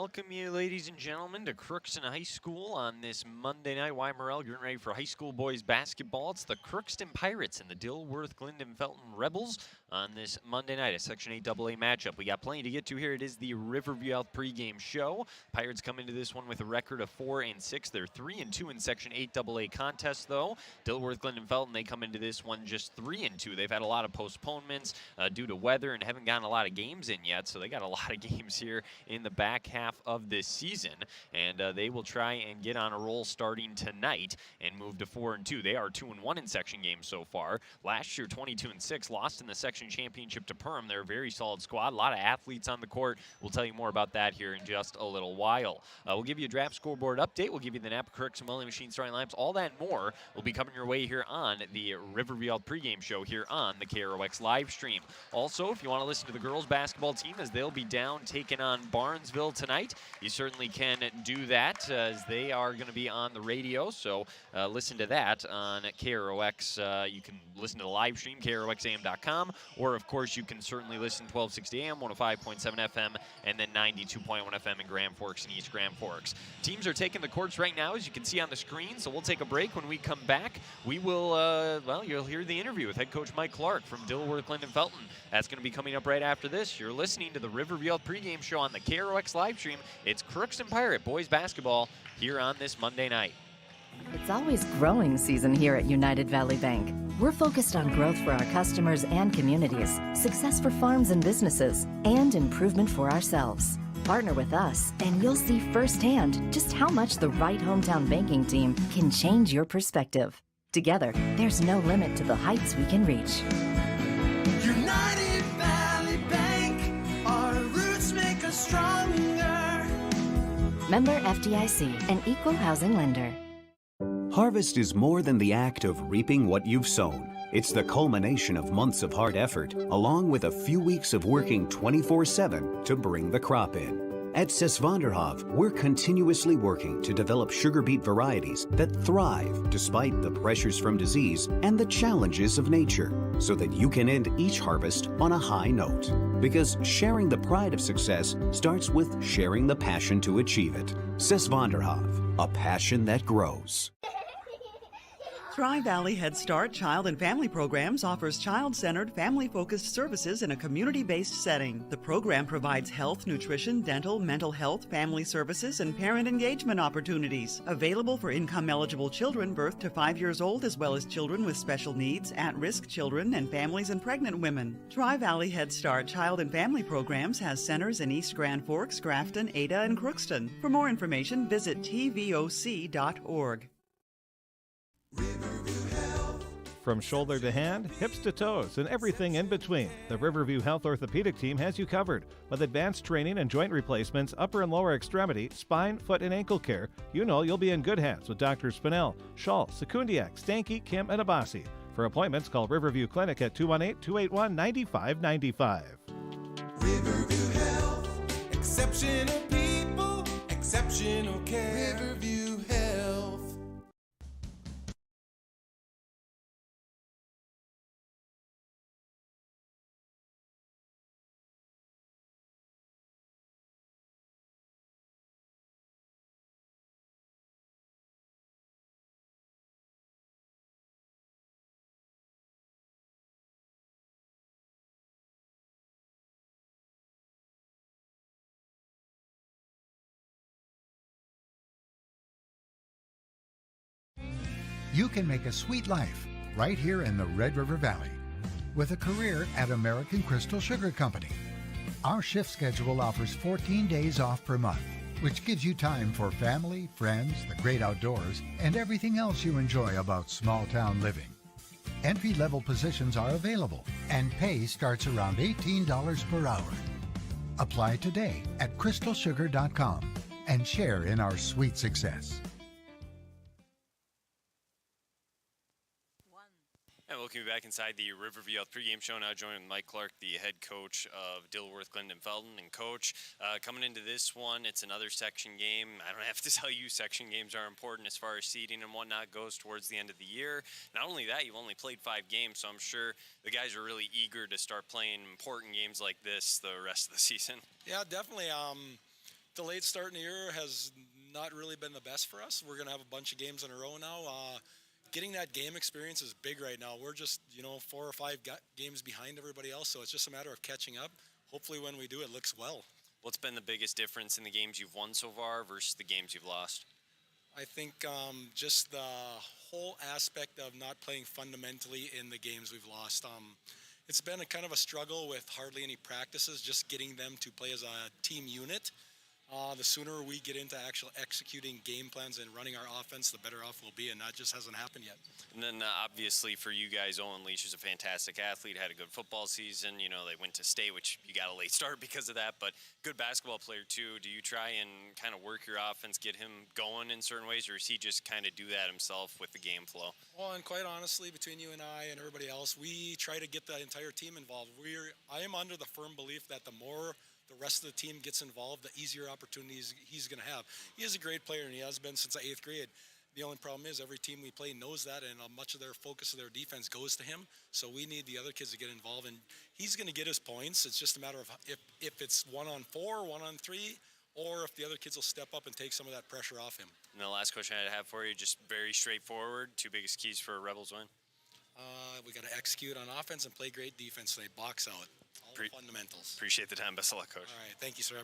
welcome you, ladies and gentlemen, to Crookston High School on this Monday night. Morrell getting ready for high school boys basketball. It's the Crookston Pirates and the Dilworth-Glyndon-Felton Rebels on this Monday night, a Section 8AA matchup. We got plenty to get to here. It is the Riverview Health pregame show. Pirates come into this one with a record of 4-6. They're 3-2 in Section 8AA contests, though. Dilworth-Glyndon-Felton, they come into this one just 3-2. They've had a lot of postponements due to weather and haven't gotten a lot of games in yet, so they got a lot of games here in the back half of this season, and they will try and get on a roll starting tonight and move to 4-2. They are 2-1 in section games so far. Last year, 22-6, lost in the section championship to Perham. They're a very solid squad, a lot of athletes on the court. We'll tell you more about that here in just a little while. We'll give you a draft scoreboard update. We'll give you the Napa Crookston Milling Machine starting lineups. All that and more will be coming your way here on the Riverview Health pregame show here on the KROX live stream. Also, if you want to listen to the girls basketball team as they'll be down taking on Barnesville tonight, you certainly can do that as they are going to be on the radio. So listen to that on KROX. You can listen to the live stream, KROXAM.com, or of course you can certainly listen 1260 AM, 105.7 FM, and then 92.1 FM in Grand Forks and East Grand Forks. Teams are taking the courts right now, as you can see on the screen, so we'll take a break. When we come back, we will, well, you'll hear the interview with head coach Mike Clark from Dilworth-Glyndon-Felton. That's going to be coming up right after this. You're listening to the Riverview Health pregame show on the KROX live stream. It's Crookston Pirate boys basketball here on this Monday night. It's always growing season here at United Valley Bank. We're focused on growth for our customers and communities, success for farms and businesses, and improvement for ourselves. Partner with us, and you'll see firsthand just how much the right hometown banking team can change your perspective. Together, there's no limit to the heights we can reach. United Valley Bank, our roots make us stronger. Member FDIC, an equal housing lender. Harvest is more than the act of reaping what you've sown. It's the culmination of months of hard effort, along with a few weeks of working 24/7 to bring the crop in. At Sesvanderhof, we're continuously working to develop sugar beet varieties that thrive despite the pressures from disease and the challenges of nature, so that you can end each harvest on a high note. Because sharing the pride of success starts with sharing the passion to achieve it. Sesvanderhof, a passion that grows. Tri-Valley Head Start Child and Family Programs offers child-centered, family-focused services in a community-based setting. The program provides health, nutrition, dental, mental health, family services, and parent engagement opportunities. Available for income-eligible children birth to 5 years old, as well as children with special needs, at-risk children, and families and pregnant women. Tri-Valley Head Start Child and Family Programs has centers in East Grand Forks, Grafton, Ada, and Crookston. For more information, visit tvoc.org. From shoulder to hand, hips to toes, and everything in between, the Riverview Health Orthopedic Team has you covered. With advanced training and joint replacements, upper and lower extremity, spine, foot, and ankle care, you know you'll be in good hands with Drs. Spinell, Schall, Sekundiak, Stanky, Kim, and Abasi. For appointments, call Riverview Clinic at 218-281-9595. Riverview Health, exceptional people, exceptional care. Riverview Health. You can make a sweet life right here in the Red River Valley with a career at American Crystal Sugar Company. Our shift schedule offers 14 days off per month, which gives you time for family, friends, the great outdoors, and everything else you enjoy about small town living. Entry-level positions are available, and pay starts around $18 per hour. Apply today at crystalsugar.com and share in our sweet success. And welcome you back inside the Riverview Health pregame show. Now joined with Mike Clark, the head coach of Dilworth-Glyndon-Felton. And coach, coming into this one, it's another section game. I don't have to tell you, section games are important as far as seeding and whatnot goes towards the end of the year. Not only that, you've only played 5 games, so I'm sure the guys are really eager to start playing important games like this the rest of the season. Yeah, definitely. The late start in the year has not really been the best for us. We're going to have a bunch of games in a row now. Getting that game experience is big right now. We're just, 4 or 5 games behind everybody else, so it's just a matter of catching up. Hopefully when we do, it looks well. What's been the biggest difference in the games you've won so far versus the games you've lost? I think just the whole aspect of not playing fundamentally in the games we've lost. It's been a kind of a struggle with hardly any practices, just getting them to play as a team unit. The sooner we get into actual executing game plans and running our offense, the better off we'll be, and that just hasn't happened yet. And then obviously for you guys, Owen Leach is a fantastic athlete, had a good football season. They went to state, which you got a late start because of that, but good basketball player too. Do you try and kind of work your offense, get him going in certain ways, or does he just kind of do that himself with the game flow? Well, and quite honestly, between you and I and everybody else, we try to get the entire team involved. I am under the firm belief that the more the rest of the team gets involved, the easier opportunities he's going to have. He is a great player, and he has been since the 8th grade. The only problem is every team we play knows that, and much of their focus of their defense goes to him. So we need the other kids to get involved, and he's going to get his points. It's just a matter of if it's 1-on-4, 1-on-3, or if the other kids will step up and take some of that pressure off him. And the last question I have for you, just very straightforward, 2 biggest keys for a Rebels win? We got to execute on offense and play great defense. They box out. All the fundamentals. Appreciate the time. Best of luck, Coach. All right. Thank you, sir.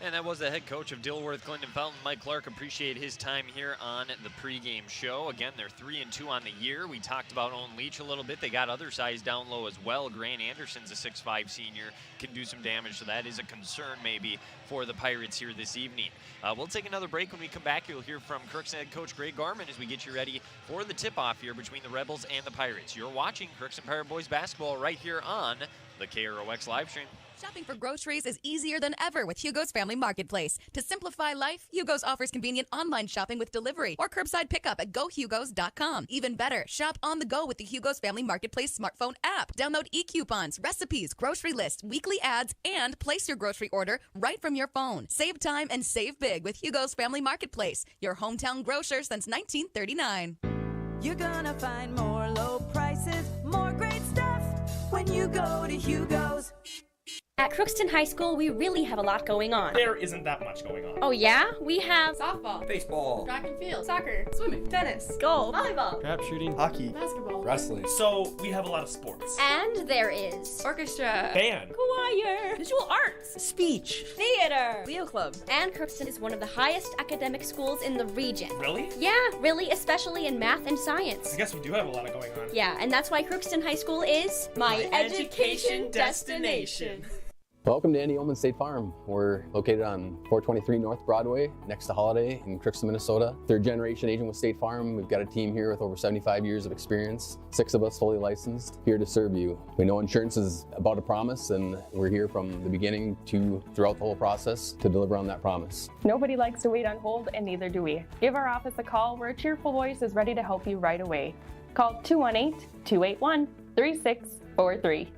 And that was the head coach of Dilworth-Glyndon-Felton, Mike Clark. Appreciate his time here on the pregame show. Again, they're 3-2 on the year. We talked about Owen Leach a little bit. They got other size down low as well. Grant Anderson's a 6'5 senior, can do some damage, so that is a concern maybe for the Pirates here this evening. We'll take another break. When we come back, you'll hear from Crookston head coach Greg Garman as we get you ready for the tip-off here between the Rebels and the Pirates. You're watching Crookston Pirate Boys basketball right here on the KROX live stream. Shopping for groceries is easier than ever with Hugo's Family Marketplace. To simplify life, Hugo's offers convenient online shopping with delivery or curbside pickup at gohugos.com. Even better, shop on the go with the Hugo's Family Marketplace smartphone app. Download e-coupons, recipes, grocery lists, weekly ads, and place your grocery order right from your phone. Save time and save big with Hugo's Family Marketplace, your hometown grocer since 1939. You're gonna find more low prices, more great stuff when you go to Hugo's. At Crookston High School, we really have a lot going on. There isn't that much going on. Oh yeah? We have softball, baseball, track and field, soccer, swimming, tennis, golf, volleyball, crap shooting, hockey, basketball, wrestling. So we have a lot of sports. And there is orchestra, band, choir, visual arts, speech, theater, Leo Club. And Crookston is one of the highest academic schools in the region. Really? Yeah, really, especially in math and science. I guess we do have a lot of going on. Yeah, and that's why Crookston High School is my education destination. Welcome to Andy Ullman State Farm. We're located on 423 North Broadway, next to Holiday in Crookston, Minnesota. 3rd generation agent with State Farm. We've got a team here with over 75 years of experience, 6 of us fully licensed, here to serve you. We know insurance is about a promise, and we're here from the beginning to throughout the whole process to deliver on that promise. Nobody likes to wait on hold, and neither do we. Give our office a call where a cheerful voice is ready to help you right away. Call 218-281-3643.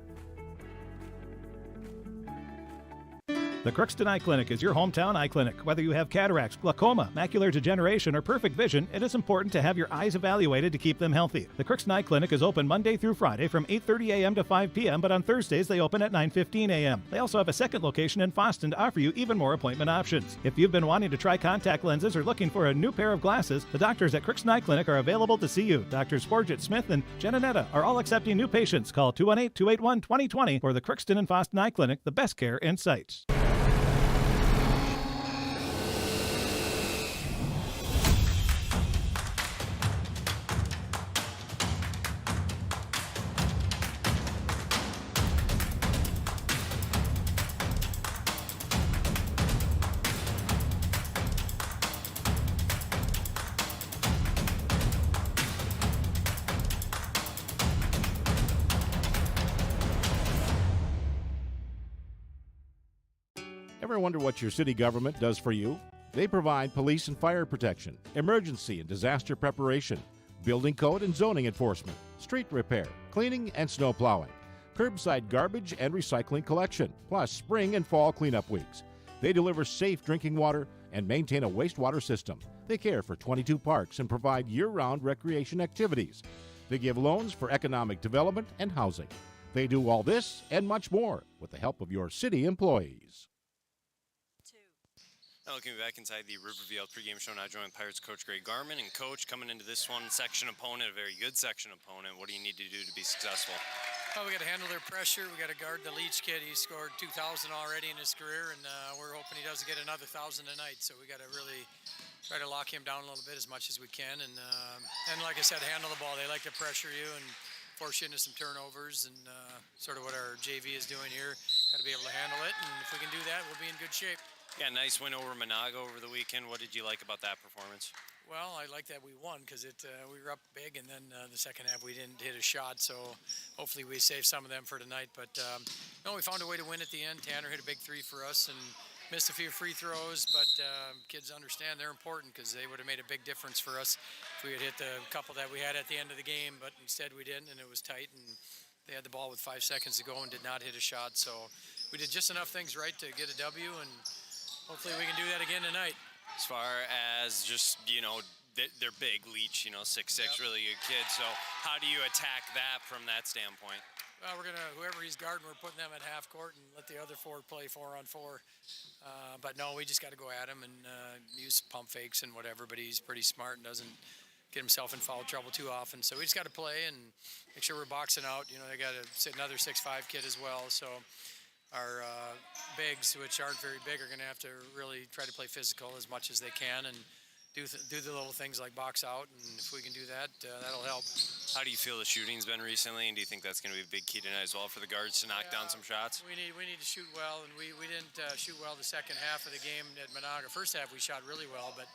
The Crookston Eye Clinic is your hometown eye clinic. Whether you have cataracts, glaucoma, macular degeneration, or perfect vision, it is important to have your eyes evaluated to keep them healthy. The Crookston Eye Clinic is open Monday through Friday from 8:30 a.m. to 5 p.m., but on Thursdays they open at 9:15 a.m. They also have a second location in Boston to offer you even more appointment options. If you've been wanting to try contact lenses or looking for a new pair of glasses, the doctors at Crookston Eye Clinic are available to see you. Doctors Forget Smith and Jananetta are all accepting new patients. Call 218-281-2020 for the Crookston and Boston Eye Clinic, the best care in sight. Ever wonder what your city government does for you? They provide police and fire protection, emergency and disaster preparation, building code and zoning enforcement, street repair, cleaning and snow plowing, curbside garbage and recycling collection, plus spring and fall cleanup weeks. They deliver safe drinking water and maintain a wastewater system. They care for 22 parks and provide year-round recreation activities. They give loans for economic development and housing. They do all this and much more with the help of your city employees. Now looking back inside the Riverview pregame show, now joined Pirates coach Greg Garman. And coach, coming into this one, section opponent, a very good section opponent. What do you need to do to be successful? Well, we got to handle their pressure. We got to guard the Leach kid. He scored 2,000 already in his career, and we're hoping he doesn't get another 1,000 tonight. So we got to really try to lock him down a little bit as much as we can. And like I said, handle the ball. They like to pressure you and force you into some turnovers, and sort of what our JV is doing here. Got to be able to handle it, and if we can do that, we'll be in good shape. Yeah, nice win over Monaga over the weekend. What did you like about that performance? Well, I like that we won because we were up big, and then the second half we didn't hit a shot, so hopefully we saved some of them for tonight. But no, we found a way to win at the end. Tanner hit a big three for us and missed a few free throws, but kids understand they're important because they would have made a big difference for us if we had hit the couple that we had at the end of the game, but instead we didn't, and it was tight, and they had the ball with 5 seconds to go and did not hit a shot. So we did just enough things right to get a W, and hopefully we can do that again tonight. As far as just, they're big, Leach, 6'6", yep. Really good kids. So how do you attack that from that standpoint? Well, we're going to, whoever he's guarding, we're putting them at half court and let the other four play 4-on-4. But no, we just got to go at him and use pump fakes and whatever, but he's pretty smart and doesn't get himself in foul trouble too often. So we just got to play and make sure we're boxing out. They got to sit another 6'5" kid as well. So our bigs, which aren't very big, are going to have to really try to play physical as much as they can and do the little things like box out. And if we can do that, that'll help. How do you feel the shooting's been recently, and do you think that's going to be a big key tonight as well for the guards to knock down some shots? We need to shoot well, and we didn't shoot well the second half of the game at Monaga. First half we shot really well, but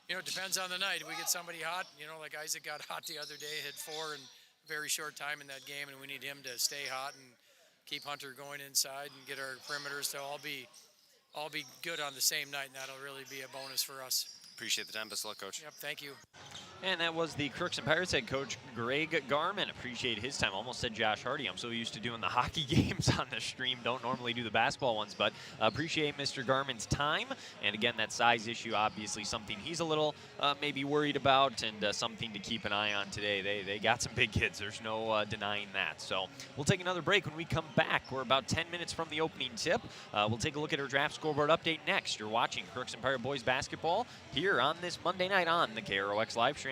it depends on the night. We get somebody hot, like Isaac got hot the other day, hit 4 in a very short time in that game, and we need him to stay hot and keep Hunter going inside and get our perimeters to all be good on the same night, and that'll really be a bonus for us. Appreciate the time. Best of luck, Coach. Yep, thank you. And that was the Crookston Pirates head coach, Greg Garman. Appreciate his time. Almost said Josh Hardy. I'm so used to doing the hockey games on the stream. Don't normally do the basketball ones, but appreciate Mr. Garman's time. And again, that size issue, obviously something he's a little maybe worried about, and something to keep an eye on today. They got some big kids. There's no denying that. So we'll take another break. When we come back, we're about 10 minutes from the opening tip. We'll take a look at our draft scoreboard update next. You're watching Crookston Pirate Boys basketball here on this Monday night on the KROX live stream.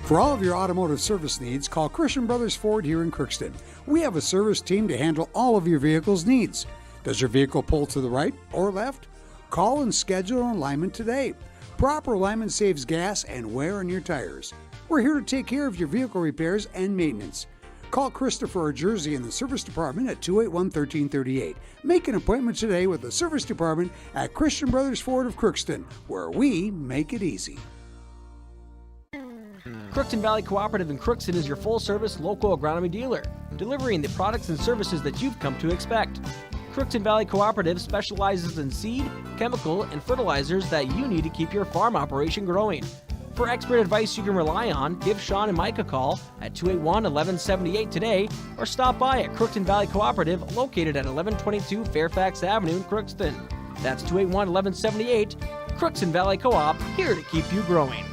For all of your automotive service needs, call Christian Brothers Ford here in Crookston. We have a service team to handle all of your vehicle's needs. Does your vehicle pull to the right or left? Call and schedule an alignment today. Proper alignment saves gas and wear on your tires. We're here to take care of your vehicle repairs and maintenance. Call Christopher or Jersey in the service department at 281-1338. Make an appointment today with the service department at Christian Brothers Ford of Crookston, where we make it easy. Crookston Valley Cooperative in Crookston is your full-service local agronomy dealer, delivering the products and services that you've come to expect. Crookston Valley Cooperative specializes in seed, chemical, and fertilizers that you need to keep your farm operation growing. For expert advice you can rely on, give Sean and Mike a call at 281-1178 today, or stop by at Crookston Valley Cooperative, located at 1122 Fairfax Avenue in Crookston. That's 281-1178, Crookston Valley Co-op, here to keep you growing.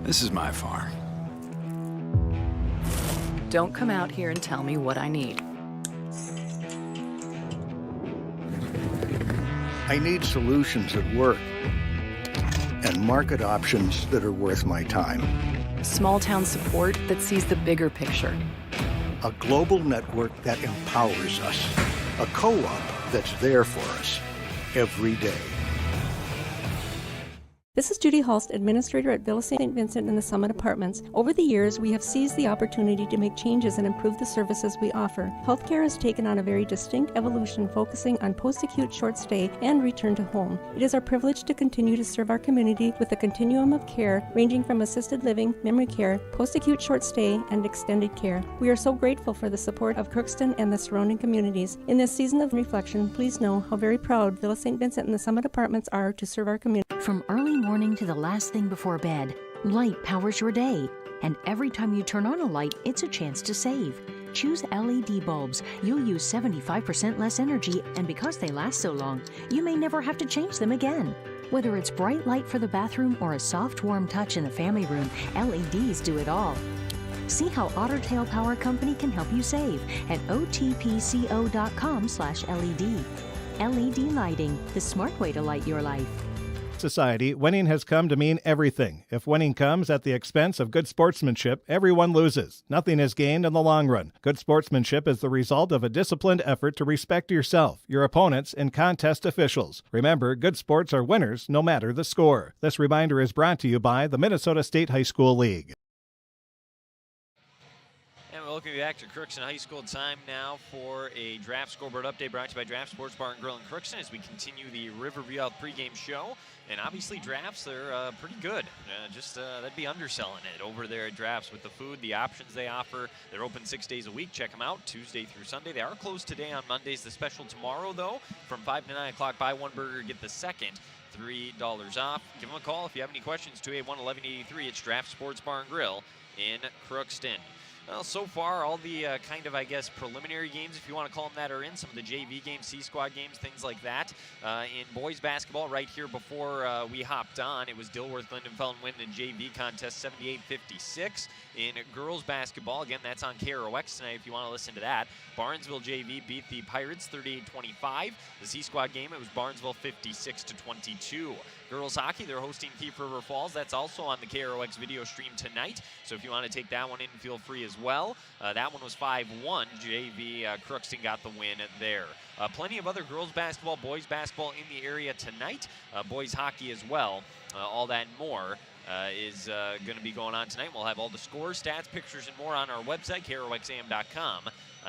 This is my farm. Don't come out here and tell me what I need. I need solutions that work and market options that are worth my time. Small town support that sees the bigger picture. A global network that empowers us. A co-op that's there for us every day. This is Judy Hulst, Administrator at Villa St. Vincent in the Summit Apartments. Over the years, we have seized the opportunity to make changes and improve the services we offer. Healthcare has taken on a very distinct evolution, focusing on post-acute short stay and return to home. It is our privilege to continue to serve our community with a continuum of care ranging from assisted living, memory care, post-acute short stay, and extended care. We are so grateful for the support of Crookston and the surrounding communities. In this season of reflection, please know how very proud Villa St. Vincent and the Summit Apartments are to serve our community. From early morning to the last thing before bed, light powers your day. And every time you turn on a light, it's a chance to save. Choose LED bulbs. You'll use 75% less energy, and because they last so long, you may never have to change them again. Whether it's bright light for the bathroom or a soft, warm touch in the family room, LEDs do it all. See how Otter Tail Power Company can help you save at otpco.com/LED. LED lighting, the smart way to light your life. Society, winning has come to mean everything. If winning comes at the expense of good sportsmanship, everyone loses. Nothing is gained in the long run. Good sportsmanship is the result of a disciplined effort to respect yourself, your opponents, and contest officials. Remember, good sports are winners no matter the score. This reminder is brought to you by the Minnesota State High School League. And we're looking back to Crookston High School. Time now for a draft scoreboard update brought to you by Draft Sports Bar and Grill in Crookston as we continue the Riverview Health pregame show. And obviously drafts, they're pretty good. That'd be underselling it over there at Drafts with the food, the options they offer. They're open 6 days a week. Check them out Tuesday through Sunday. They are closed today on Mondays. The special tomorrow, though, from 5 to 9 o'clock, buy one burger, get the second. $3 off. Give them a call if you have any questions. 281-1183. It's Draft Sports Bar and Grill in Crookston. Well, so far, all the preliminary games, if you want to call them that, are in. Some of the JV games, C-Squad games, things like that. In boys basketball, right here before we hopped on, it was Dilworth-Glyndon-Felton winning the JV contest 78-56. In girls basketball, again, that's on KROX tonight if you want to listen to that. Barnesville JV beat the Pirates 38-25. The C-Squad game, it was Barnesville 56-22. Girls hockey, they're hosting Thief River Falls. That's also on the KROX video stream tonight. So if you want to take that one in, feel free as well. That one was 5-1. JV Crookston got the win there. Plenty of other girls basketball, boys basketball in the area tonight. Boys hockey as well. All that and more is going to be going on tonight. We'll have all the scores, stats, pictures, and more on our website, KROXAM.com.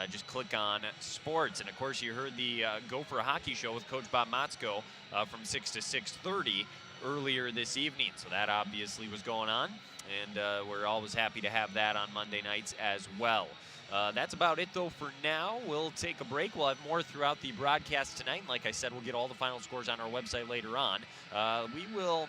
Just click on sports. And, of course, you heard the Gopher Hockey Show with Coach Bob Motzko from 6 to 6:30 earlier this evening. So that obviously was going on. And we're always happy to have that on Monday nights as well. That's about it, though, for now. We'll take a break. We'll have more throughout the broadcast tonight. And like I said, we'll get all the final scores on our website later on. We will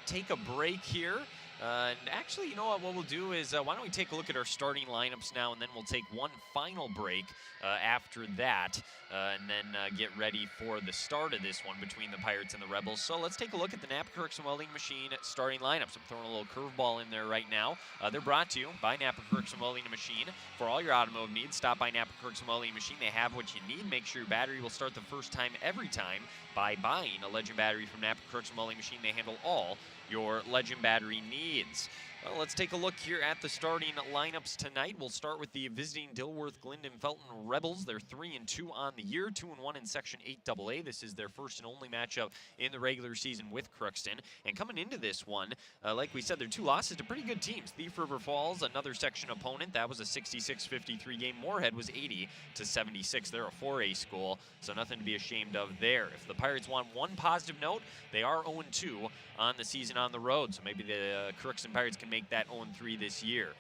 take a break here. And actually, you know what we'll do is why don't we take a look at our starting lineups now, and then we'll take one final break after that, and then get ready for the start of this one between the Pirates and the Rebels. So let's take a look at the Napa Crookston Welding Machine starting lineups. I'm throwing a little curveball in there right now. They're brought to you by Napa Crookston Welding Machine. For all your automotive needs, stop by Napa Crookston Welding Machine. They have what you need. Make sure your battery will start the first time every time by buying a Legend battery from Napa Crookston Welding Machine. They handle all your Legend battery needs. Well, let's take a look here at the starting lineups tonight. We'll start with the visiting Dilworth-Glyndon-Felton Rebels. They're 3-2 on the year, 2-1 in Section 8AA. This is their first and only matchup in the regular season with Crookston. And coming into this one, like we said, they're two losses to pretty good teams. Thief River Falls, another section opponent. That was a 66-53 game. Moorhead was 80-76. They're a 4A school, so nothing to be ashamed of there. If the Pirates want one positive note, they are 0-2 on the season on the road, so maybe the Crookston Pirates can make that 0-3 this year.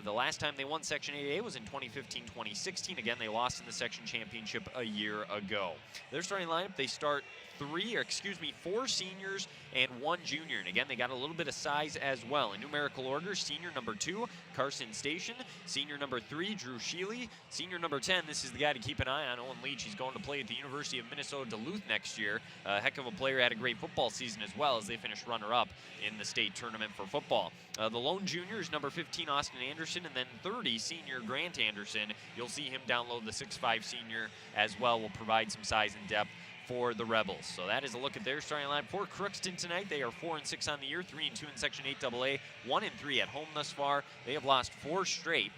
The last time they won Section 8A was in 2015-2016. Again, they lost in the section championship a year ago. Their starting lineup, they start 4 seniors and 1 junior. And again, they got a little bit of size as well. In numerical order, senior number 2, Carson Station. Senior number 3, Drew Sheely. Senior number 10, this is the guy to keep an eye on, Owen Leach. He's going to play at the University of Minnesota Duluth next year. A heck of a player, had a great football season as well as they finished runner-up in the state tournament for football. The lone junior is number 15, Austin Anderson, and then 30, senior Grant Anderson. You'll see him download the 6'5 senior as well. Will provide some size and depth for the Rebels. So that is a look at their starting line for Crookston tonight. They are 4-6 on the year, 3-2 in Section 8AA, 1-3 at home thus far. They have lost 4 straight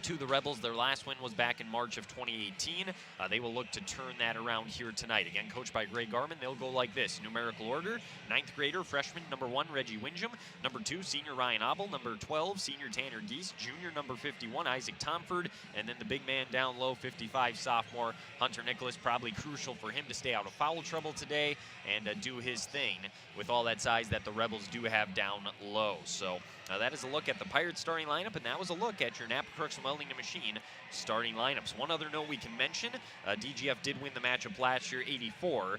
to the Rebels. Their last win was back in March of 2018. They will look to turn that around here tonight. Again, coached by Greg Garman. They'll go like this. Numerical order, 9th grader, freshman number 1, Reggie Wingham. Number 2, senior Ryan Abel. Number 12, senior Tanner Geese. Junior number 51, Isaac Tomford. And then the big man down low, 55, sophomore Hunter Nicholas. Probably crucial for him to stay out of foul trouble today and do his thing with all that size that the Rebels do have down low. So that is a look at the Pirates starting lineup, and that was a look at your Napa Crookston Welding Machine starting lineups. One other note we can mention, DGF did win the matchup last year, 84-49.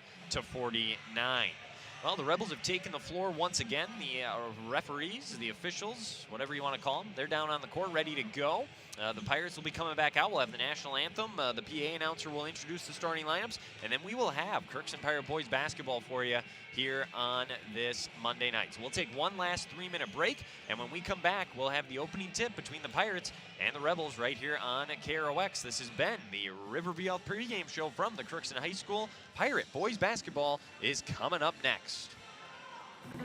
Well, the Rebels have taken the floor once again. The referees, the officials, whatever you want to call them, they're down on the court ready to go. The Pirates will be coming back out. We'll have the national anthem. The PA announcer will introduce the starting lineups, and then we will have Crookston Pirate boys basketball for you here on this Monday night. So we'll take one last 3-minute break, and when we come back, we'll have the opening tip between the Pirates and the Rebels right here on KROX. This has been the Riverview Health pregame show from the Crookston High School. Pirate boys basketball is coming up next.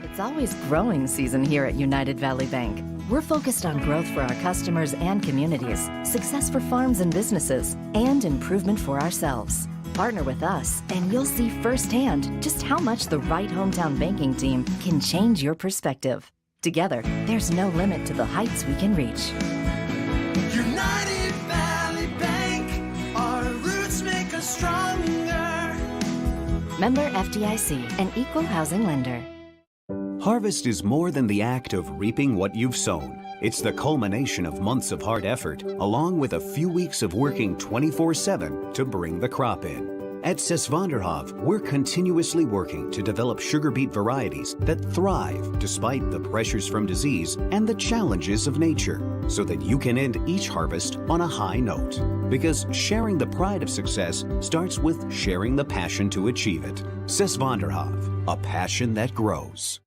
It's always growing season here at United Valley Bank. We're focused on growth for our customers and communities, success for farms and businesses, and improvement for ourselves. Partner with us, and you'll see firsthand just how much the right hometown banking team can change your perspective. Together, there's no limit to the heights we can reach. United Valley Bank, our roots make us stronger. Member FDIC, an equal housing lender. Harvest is more than the act of reaping what you've sown. It's the culmination of months of hard effort, along with a few weeks of working 24/7 to bring the crop in. At Sesvanderhof, we're continuously working to develop sugar beet varieties that thrive despite the pressures from disease and the challenges of nature, so that you can end each harvest on a high note. Because sharing the pride of success starts with sharing the passion to achieve it. Sesvanderhof, a passion that grows.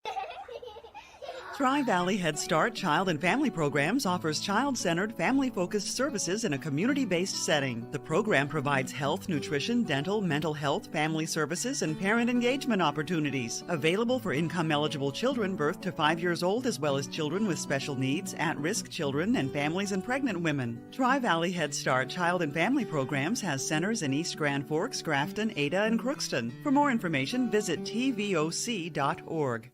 Tri-Valley Head Start Child and Family Programs offers child-centered, family-focused services in a community-based setting. The program provides health, nutrition, dental, mental health, family services, and parent engagement opportunities. Available for income-eligible children birth to 5 years old, as well as children with special needs, at-risk children, and families and pregnant women. Tri-Valley Head Start Child and Family Programs has centers in East Grand Forks, Grafton, Ada, and Crookston. For more information, visit tvoc.org.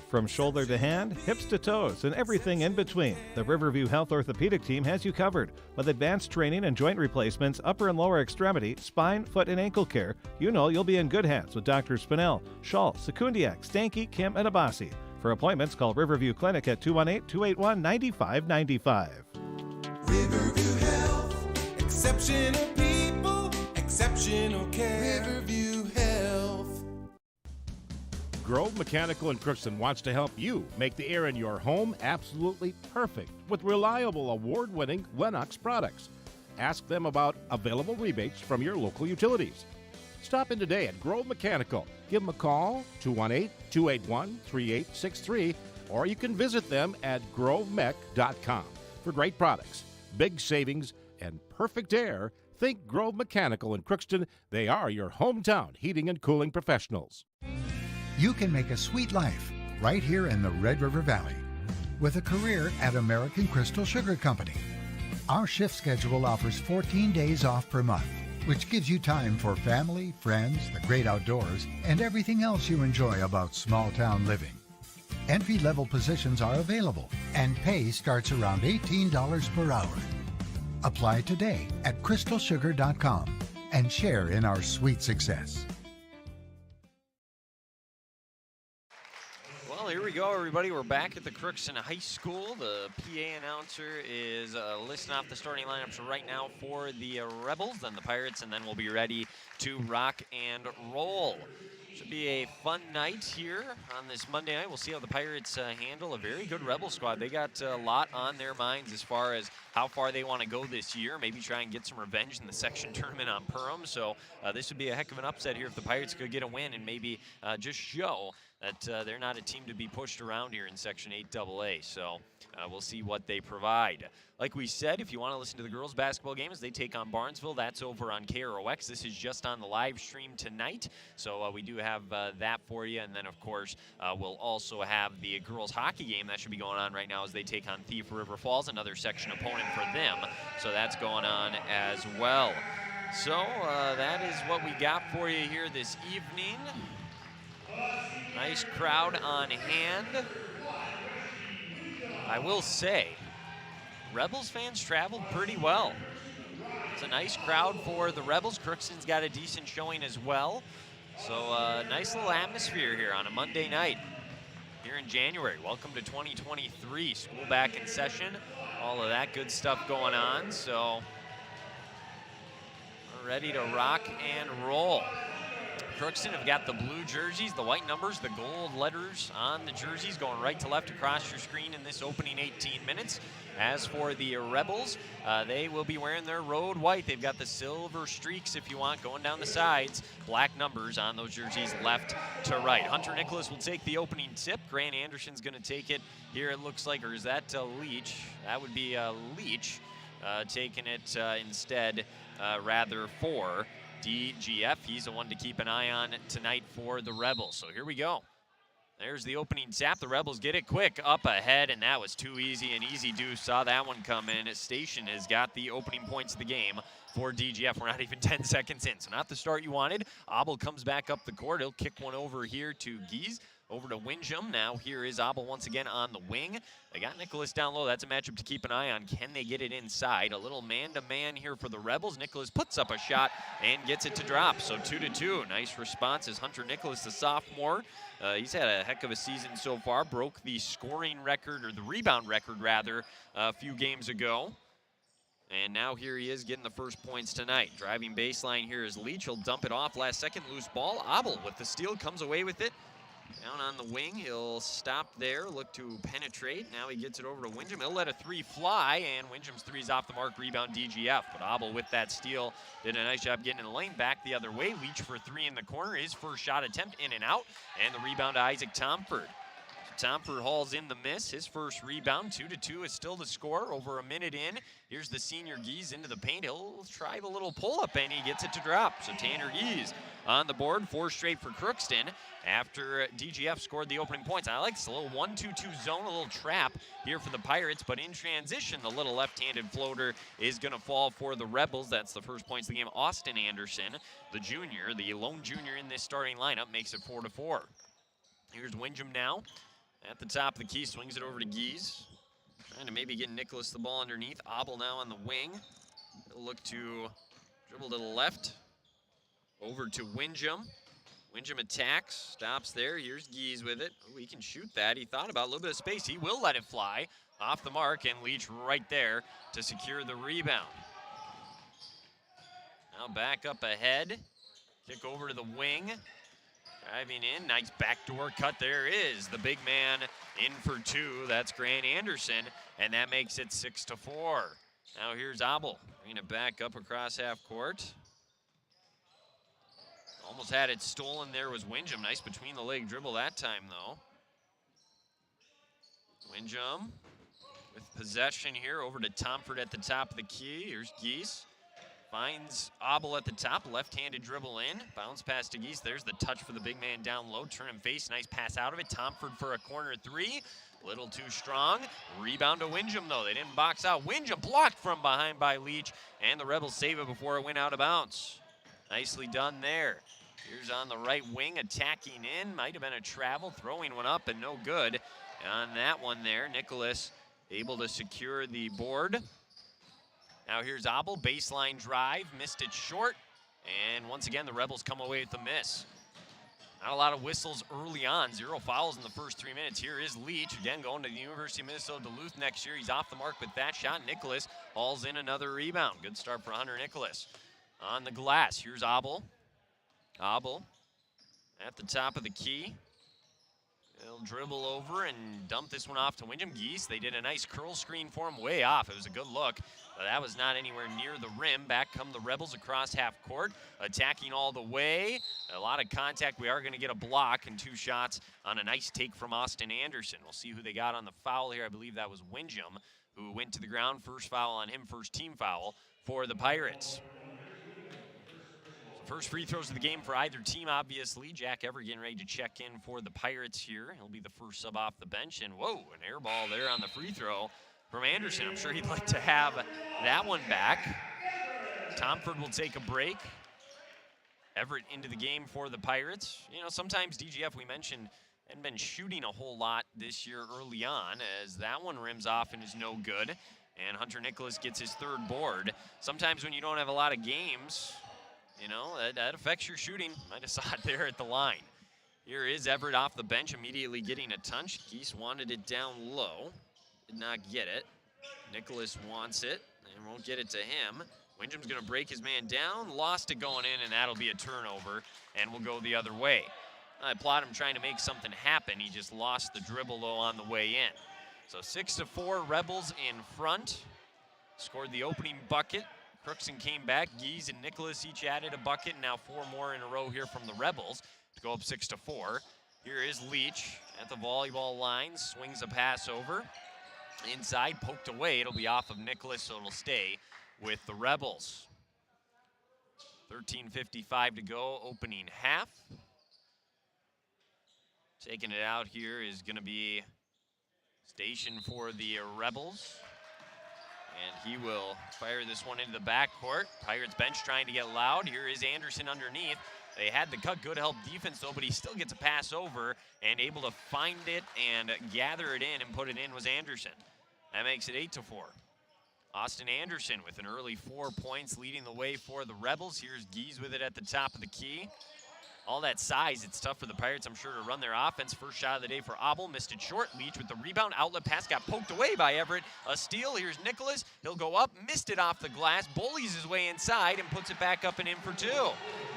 From shoulder to hand, hips to toes, and everything in between, the Riverview Health Orthopedic Team has you covered. With advanced training and joint replacements, upper and lower extremity, spine, foot, and ankle care, you know you'll be in good hands with Dr. Spinell, Schall, Sekundiak, Stanky, Kim, and Abasi. For appointments, call Riverview Clinic at 218-281-9595. Riverview Health, exceptional people, exceptional care. Riverview Health. Grove Mechanical in Crookston wants to help you make the air in your home absolutely perfect with reliable, award-winning Lennox products. Ask them about available rebates from your local utilities. Stop in today at Grove Mechanical. Give them a call, 218-281-3863, or you can visit them at grovemech.com. For great products, big savings, and perfect air, think Grove Mechanical in Crookston. They are your hometown heating and cooling professionals. You can make a sweet life right here in the Red River Valley with a career at American Crystal Sugar Company. Our shift schedule offers 14 days off per month, which gives you time for family, friends, the great outdoors, and everything else you enjoy about small town living. Entry-level positions are available, and pay starts around $18 per hour. Apply today at crystalsugar.com and share in our sweet success. Well, here we go, everybody. We're back at the Crookston High School. The PA announcer is listing off the starting lineups right now for the Rebels, then the Pirates, and then we'll be ready to rock and roll. Should be a fun night here on this Monday night. We'll see how the Pirates handle a very good Rebel squad. They got a lot on their minds as far as how far they want to go this year, maybe try and get some revenge in the section tournament on Perham. So this would be a heck of an upset here if the Pirates could get a win and maybe just show that they're not a team to be pushed around here in Section 8AA. So we'll see what they provide. Like we said, if you want to listen to the girls' basketball game as they take on Barnesville, that's over on KROX. This is just on the live stream tonight. So we do have that for you. And then, of course, we'll also have the girls' hockey game that should be going on right now as they take on Thief River Falls, another section opponent for them. So that's going on as well. So that is what we got for you here this evening. Nice crowd on hand. I will say, Rebels fans traveled pretty well. It's a nice crowd for the Rebels. Crookston's got a decent showing as well. So nice little atmosphere here on a Monday night here in January. Welcome to 2023. School back in session. All of that good stuff going on. So we're ready to rock and roll. Crookston have got the blue jerseys, the white numbers, the gold letters on the jerseys going right to left across your screen in this opening 18 minutes. As for the Rebels, they will be wearing their road white. They've got the silver streaks, if you want, going down the sides. Black numbers on those jerseys left to right. Hunter Nicholas will take the opening tip. Grant Anderson's going to take it here, it looks like. Or is that Leach? That would be Leach taking it instead, rather, for DGF. He's the one to keep an eye on tonight for the Rebels. So here we go. There's the opening tap. The Rebels get it quick up ahead, and that was too easy. An easy deuce. Saw that one come in. Station has got the opening points of the game for DGF. We're not even 10 seconds in, so not the start you wanted. Abel comes back up the court. He'll kick one over here to Gies. Over to Windjam. Now here is Abel once again on the wing. They got Nicholas down low. That's a matchup to keep an eye on. Can they get it inside? A little man-to-man here for the Rebels. Nicholas puts up a shot and gets it to drop. So 2-2. Nice response as Hunter Nicholas, the sophomore. He's had a heck of a season so far. Broke the scoring record, or the rebound record, rather, a few games ago. And now here he is getting the first points tonight. Driving baseline here is Leach. He'll dump it off last second. Loose ball. Abel with the steal comes away with it. Down on the wing, he'll stop there, look to penetrate. Now he gets it over to Windjam. He'll let a three fly, and Windjam's three's off the mark, rebound DGF. But Abel with that steal did a nice job getting in the lane, back the other way. Leach for three in the corner, his first shot attempt in and out, and the rebound to Isaac Tomford. Tomford hauls in the miss, his first rebound. 2-2 is still the score, over a minute in. Here's the senior Gies into the paint. He'll try the little pull-up, and he gets it to drop. So Tanner Gies on the board, 4 straight for Crookston after DGF scored the opening points. I like this, a little 1-2-2 zone, a little trap here for the Pirates, but in transition, the little left-handed floater is going to fall for the Rebels. That's the first points of the game. Austin Anderson, the junior, the lone junior in this starting lineup, makes it 4-4. Here's Windjam now. At the top of the key, swings it over to Gies. Trying to maybe get Nicholas the ball underneath. Abel now on the wing. He'll look to dribble to the left. Over to Windjam. Windjam attacks, stops there. Here's Gies with it. Oh, he can shoot that. He thought about a little bit of space. He will let it fly off the mark, and Leach right there to secure the rebound. Now back up ahead. Kick over to the wing. Driving in, nice backdoor cut. There is the big man in for two. That's Grant Anderson, and that makes it 6-4. Now here's Abel, bringing it back up across half court. Almost had it stolen there was Windjam. Nice between the leg dribble that time, though. Windjam with possession here, over to Tomford at the top of the key. Here's Gies. Finds Abel at the top, left-handed dribble in. Bounce pass to Gies. There's the touch for the big man down low. Turn and face, nice pass out of it. Tomford for a corner three. Little too strong. Rebound to Windjam, though. They didn't box out. Windjam blocked from behind by Leach, and the Rebels save it before it went out of bounds. Nicely done there. Here's on the right wing, attacking in. Might have been a travel, throwing one up, and no good. On that one there, Nicholas able to secure the board. Now here's Abel, baseline drive, missed it short, and once again the Rebels come away with the miss. Not a lot of whistles early on, 0 fouls in the first 3 minutes. Here is Leach, again going to the University of Minnesota Duluth next year. He's off the mark with that shot. Nicholas hauls in another rebound. Good start for Hunter Nicholas. On the glass, here's Abel. Abel at the top of the key. He'll dribble over and dump this one off to Windjam. Gies, they did a nice curl screen for him way off. It was a good look, but that was not anywhere near the rim. Back come the Rebels across half court, attacking all the way. A lot of contact. We are going to get a block and 2 shots on a nice take from Austin Anderson. We'll see who they got on the foul here. I believe that was Windjam, who went to the ground. First foul on him, first team foul for the Pirates. First free throws of the game for either team, obviously. Jack Everett getting ready to check in for the Pirates here. He'll be the first sub off the bench. And whoa, an air ball there on the free throw from Anderson. I'm sure he'd like to have that one back. Tomford will take a break. Everett into the game for the Pirates. You know, sometimes DGF, we mentioned, hadn't been shooting a whole lot this year early on, as that one rims off and is no good. And Hunter Nicholas gets his 3rd board. Sometimes when you don't have a lot of games, you know, that affects your shooting. Might have saw it there at the line. Here is Everett off the bench, immediately getting a touch. Gies wanted it down low. Did not get it. Nicholas wants it and won't get it to him. Windham's going to break his man down, lost it going in, and that'll be a turnover, and we'll go the other way. I applaud him trying to make something happen. He just lost the dribble, though, on the way in. So 6-4, Rebels in front. Scored the opening bucket. Crookston came back. Gies and Nicholas each added a bucket. Now 4 more in a row here from the Rebels to go up 6-4. Here is Leach at the volleyball line. Swings a pass over. Inside, poked away. It'll be off of Nicholas, so it'll stay with the Rebels. 13:55 to go, opening half. Taking it out here is going to be Station for the Rebels. And he will fire this one into the backcourt. Pirates bench trying to get loud. Here is Anderson underneath. They had the cut, good help defense though, but he still gets a pass over and able to find it and gather it in and put it in was Anderson. That makes it 8-4. Austin Anderson with an early 4 points leading the way for the Rebels. Here's Gies with it at the top of the key. All that size, it's tough for the Pirates, I'm sure, to run their offense. First shot of the day for Abel, missed it short. Leach with the rebound, outlet pass, got poked away by Everett. A steal, here's Nicholas. He'll go up, missed it off the glass, bullies his way inside and puts it back up and in for 2.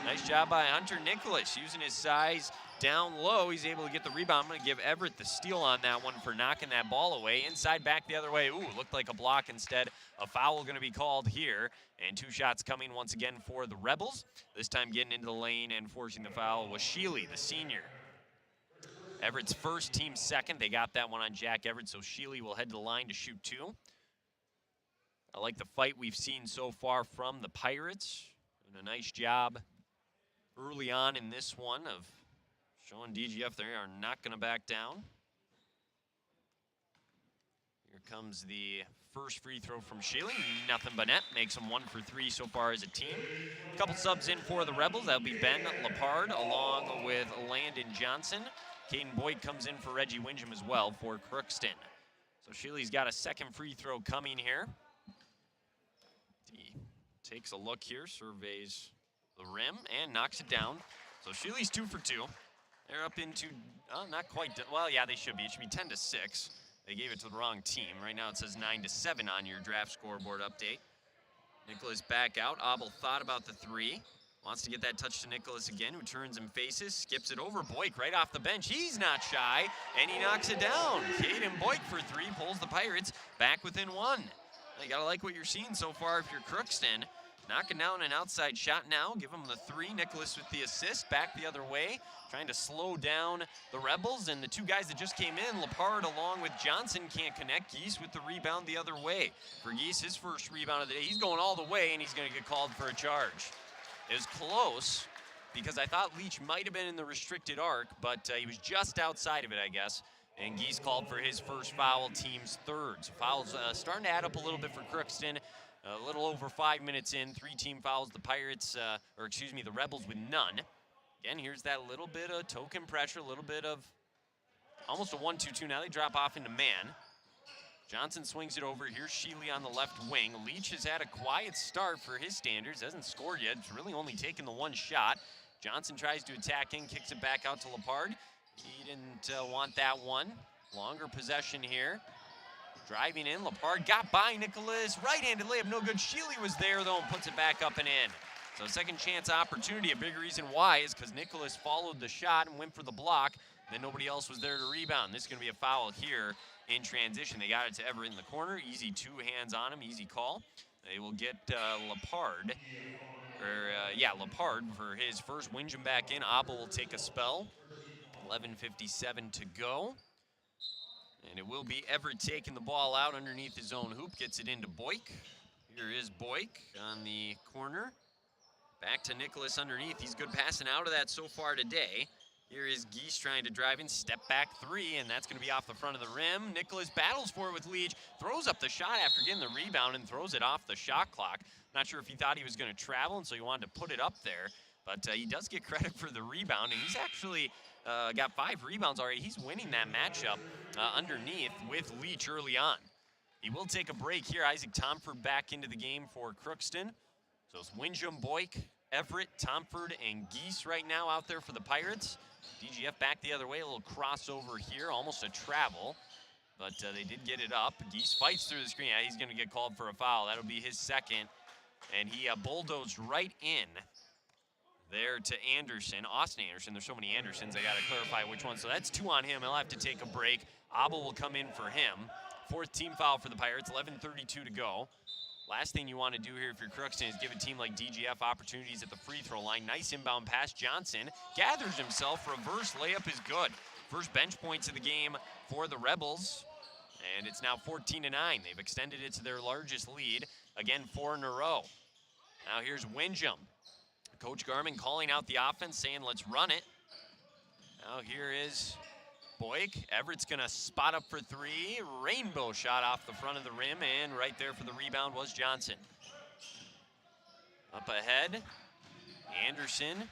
Nice job by Hunter Nicholas, using his size down low. He's able to get the rebound. I'm going to give Everett the steal on that one for knocking that ball away. Inside, back the other way. Ooh, looked like a block instead. A foul going to be called here. And 2 shots coming once again for the Rebels. This time getting into the lane and forcing the foul was Sheely, the senior. Everett's first, team second. They got that one on Jack Everett, so Sheely will head to the line to shoot 2. I like the fight we've seen so far from the Pirates. And a nice job early on in this one of showing DGF they are not going to back down. Here comes the first free throw from Sheely. Nothing but net. Makes them 1 for 3 so far as a team. A couple subs in for the Rebels. That'll be Ben Lepard along with Landon Johnson. Caden Boyd comes in for Reggie Windham as well for Crookston. So Sheely's got a second free throw coming here. He takes a look here, surveys the rim, and knocks it down. So Sheely's 2 for 2. They're up into, not quite, well, yeah, they should be. It should be 10-6. They gave it to the wrong team. Right now it says 9-7 on your draft scoreboard update. Nicholas back out. Abel thought about the 3. Wants to get that touch to Nicholas again, who turns and faces, skips it over. Boyk right off the bench. He's not shy, and he knocks it down. Caden Boyk for 3 pulls the Pirates back within 1. You gotta like what you're seeing so far if you're Crookston. Knocking down an outside shot now. Give him the 3. Nicholas with the assist. Back the other way. Trying to slow down the Rebels. And the 2 guys that just came in, Lepard along with Johnson, can't connect. Gies with the rebound the other way. For Gies, his first rebound of the day. He's going all the way, and he's going to get called for a charge. It was close because I thought Leach might have been in the restricted arc, but he was just outside of it, I guess. And Gies called for his first foul, team's 3rd. So fouls starting to add up a little bit for Crookston. A little over 5 minutes in, 3 team fouls. The Pirates, the Rebels with none. Again, here's that little bit of token pressure, a little bit of almost a 1-2-2. Now they drop off into man. Johnson swings it over. Here's Sheely on the left wing. Leach has had a quiet start for his standards. Hasn't scored yet. It's really only taken the 1 shot. Johnson tries to attack in, kicks it back out to Lepard. He didn't want that one. Longer possession here. Driving in, Lepard got by Nicholas. Right-handed layup, no good. Sheely was there, though, and puts it back up and in. So second chance opportunity. A big reason why is because Nicholas followed the shot and went for the block. Then nobody else was there to rebound. This is going to be a foul here in transition. They got it to Everett in the corner. Easy 2 hands on him, easy call. They will get Lepard. Lepard for his first. Windham back in. Abel will take a spell. 11:57 to go. And it will be Everett taking the ball out underneath his own hoop. Gets it into Boyk. Here is Boyk on the corner. Back to Nicholas underneath. He's good passing out of that so far today. Here is Gies trying to drive in. Step back 3, and that's going to be off the front of the rim. Nicholas battles for it with Leach. Throws up the shot after getting the rebound and throws it off the shot clock. Not sure if he thought he was going to travel, and so he wanted to put it up there. But he does get credit for the rebound, and he's actually got 5 rebounds already. He's winning that matchup underneath with Leach early on. He will take a break here. Isaac Tomford back into the game for Crookston. So it's Windham, Boyk, Everett, Tomford, and Gies right now out there for the Pirates. DGF back the other way, a little crossover here, almost a travel. But they did get it up. Gies fights through the screen. Yeah, he's going to get called for a foul. That'll be his second. And he bulldozed right in there to Anderson, Austin Anderson. There's so many Andersons, I got to clarify which one. So that's 2 on him. He'll have to take a break. Abel will come in for him. 4th team foul for the Pirates, 11:32 to go. Last thing you want to do here if you're Crookston is give a team like DGF opportunities at the free throw line. Nice inbound pass. Johnson gathers himself. Reverse layup is good. First bench points of the game for the Rebels. And it's now 14-9. They've extended it to their largest lead. Again, 4 in a row. Now here's Windjam. Coach Garman calling out the offense, saying let's run it. Now here is Boyk. Everett's gonna spot up for 3. Rainbow shot off the front of the rim, and right there for the rebound was Johnson. Up ahead, Anderson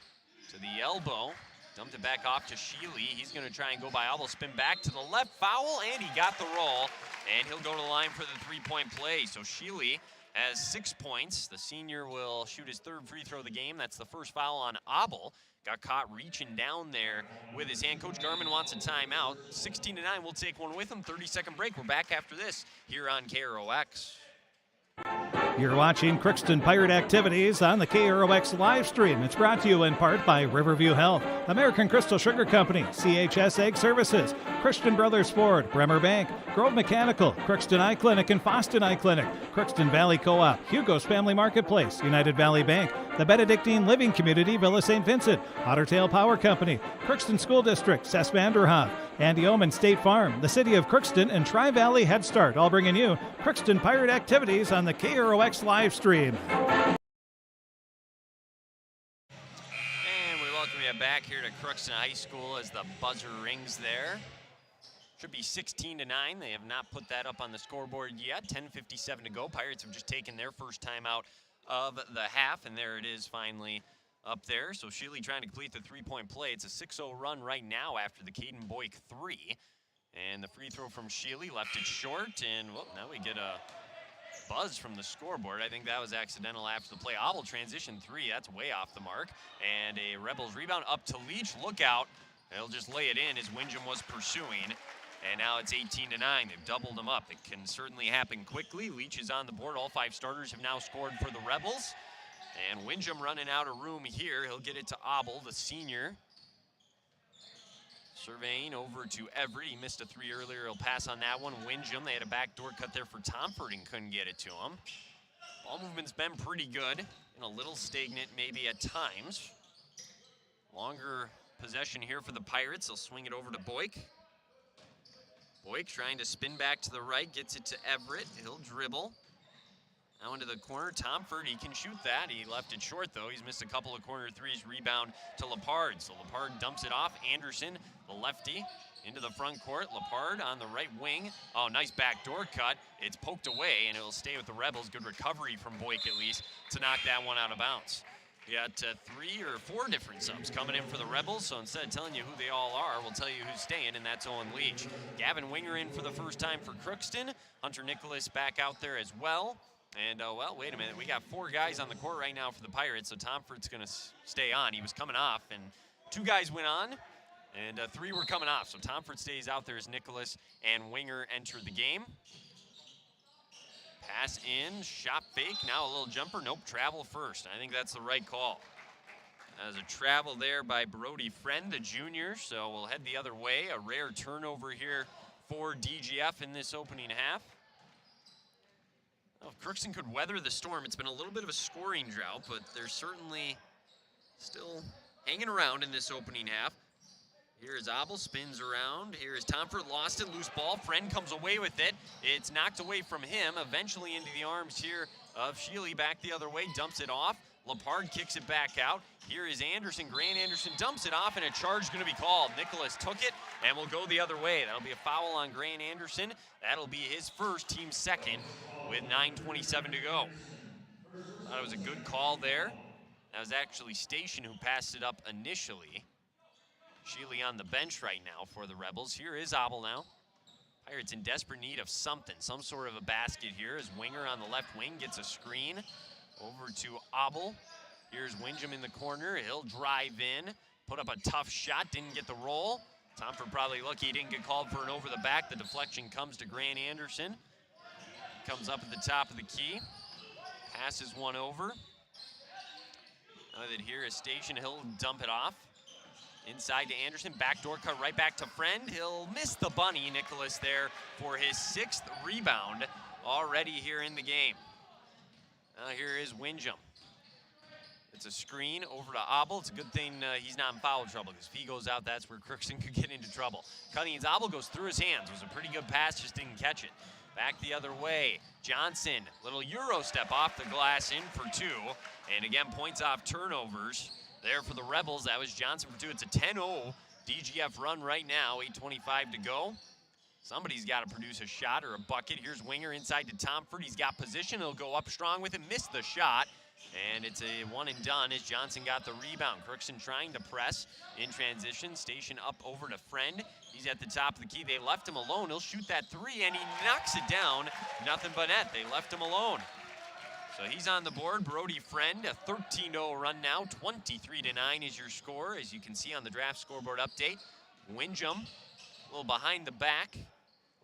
to the elbow. Dumped it back off to Sheely. He's gonna try and go by Abel, spin back to the left, foul, and he got the roll. And he'll go to the line for the 3-point play. So Sheely has 6 points. The senior will shoot his 3rd free throw of the game. That's the first foul on Abel. Got caught reaching down there with his hand. Coach Garman wants a timeout. 16-9, we'll take one with him. 30-second break. We're back after this here on KROX. You're watching Crookston Pirate activities on the KROX live stream. It's brought to you in part by Riverview Health, American Crystal Sugar Company, CHS Egg Services, Christian Brothers Ford, Bremer Bank, Grove Mechanical, Crookston Eye Clinic and Foston Eye Clinic, Crookston Valley Co-op, Hugo's Family Marketplace, United Valley Bank, the Benedictine Living Community, Villa St. Vincent, Ottertail Power Company, Crookston School District, Cess Vanderhoff, Andy Omen State Farm, the City of Crookston, and Tri-Valley Head Start, all bringing you Crookston Pirate activities on the KROX live stream. And we welcome you back here to Crookston High School as the buzzer rings there. Should be 16-9. They have not put that up on the scoreboard yet. 10:57 to go. Pirates have just taken their first time out of the half, and there it is finally up there. So Sheely trying to complete the 3-point play. It's a 6-0 run right now after the Caden Boyk 3. And the free throw from Sheely left it short, and well, now we get a buzz from the scoreboard. I think that was accidental after the play. Abel transition 3, that's way off the mark. And a Rebels rebound up to Leach. Look out. They'll just lay it in as Windjam was pursuing. And now it's 18-9. They've doubled them up. It can certainly happen quickly. Leach is on the board. All 5 starters have now scored for the Rebels. And Windjam running out of room here. He'll get it to Abel, the senior. Surveying over to Everett. He missed a 3 earlier. He'll pass on that one. Windjam, they had a backdoor cut there for Tomford and couldn't get it to him. Ball movement's been pretty good and a little stagnant maybe at times. Longer possession here for the Pirates. They'll swing it over to Boyk. Boyk trying to spin back to the right, gets it to Everett. He'll dribble. Now into the corner, Tomford, he can shoot that. He left it short though. He's missed a couple of corner threes. Rebound to Lepard. So Lepard dumps it off. Anderson, the lefty, into the front court. Lepard on the right wing. Oh, nice backdoor cut. It's poked away and it'll stay with the Rebels. Good recovery from Boyk at least to knock that one out of bounds. We got 3 or 4 different subs coming in for the Rebels, so instead of telling you who they all are, we'll tell you who's staying, and that's Owen Leach. Gavin Winger in for the first time for Crookston. Hunter Nicholas back out there as well. And, well, wait a minute. We got 4 guys on the court right now for the Pirates, so Tomford's going to stay on. He was coming off, and 2 guys went on, and 3 were coming off. So Tomford stays out there as Nicholas and Winger enter the game. Pass in, shot fake, now a little jumper. Nope, travel first. I think that's the right call. That was a travel there by Brody Friend, the junior, so we'll head the other way. A rare turnover here for DGF in this opening half. Well, if Crookston could weather the storm, it's been a little bit of a scoring drought, but they're certainly still hanging around in this opening half. Here is Abel, spins around. Here is Tomford, lost it, loose ball. Friend comes away with it. It's knocked away from him, eventually into the arms here of Sheely, back the other way, dumps it off. Lepard kicks it back out. Here is Anderson, Grant Anderson dumps it off, and a charge going to be called. Nicholas took it, and will go the other way. That'll be a foul on Grant Anderson. That'll be his first, team second, with 9:27 to go. Thought it was a good call there. That was actually Station who passed it up initially. Sheely on the bench right now for the Rebels. Here is Abel now. Pirates in desperate need of something, some sort of a basket here as Winger on the left wing gets a screen over to Abel. Here's Windjam in the corner. He'll drive in, put up a tough shot, didn't get the roll. Tomford probably lucky he didn't get called for an over the back. The deflection comes to Grant Anderson. Comes up at the top of the key. Passes one over. Now that here is Station, he'll dump it off. Inside to Anderson, backdoor cut right back to Friend. He'll miss the bunny, Nicholas, there for his 6th rebound already here in the game. Now here is Windjam. It's a screen over to Abel. It's a good thing he's not in foul trouble, because if he goes out, that's where Crookston could get into trouble. Cunnings, Abel goes through his hands. It was a pretty good pass, just didn't catch it. Back the other way. Johnson, little Euro step off the glass in for 2. And again, points off turnovers there for the Rebels. That was Johnson for 2. It's a 10-0 DGF run right now, 8:25 to go. Somebody's got to produce a shot or a bucket. Here's Winger inside to Tomford. He's got position. He'll go up strong with it. Missed the shot. And it's a one and done as Johnson got the rebound. Crookston trying to press in transition. Station up over to Friend. He's at the top of the key. They left him alone. He'll shoot that 3, and he knocks it down. Nothing but net. They left him alone. So he's on the board. Brody Friend, a 13-0 run now. 23-9 is your score, as you can see on the draft scoreboard update. Windjam, a little behind the back.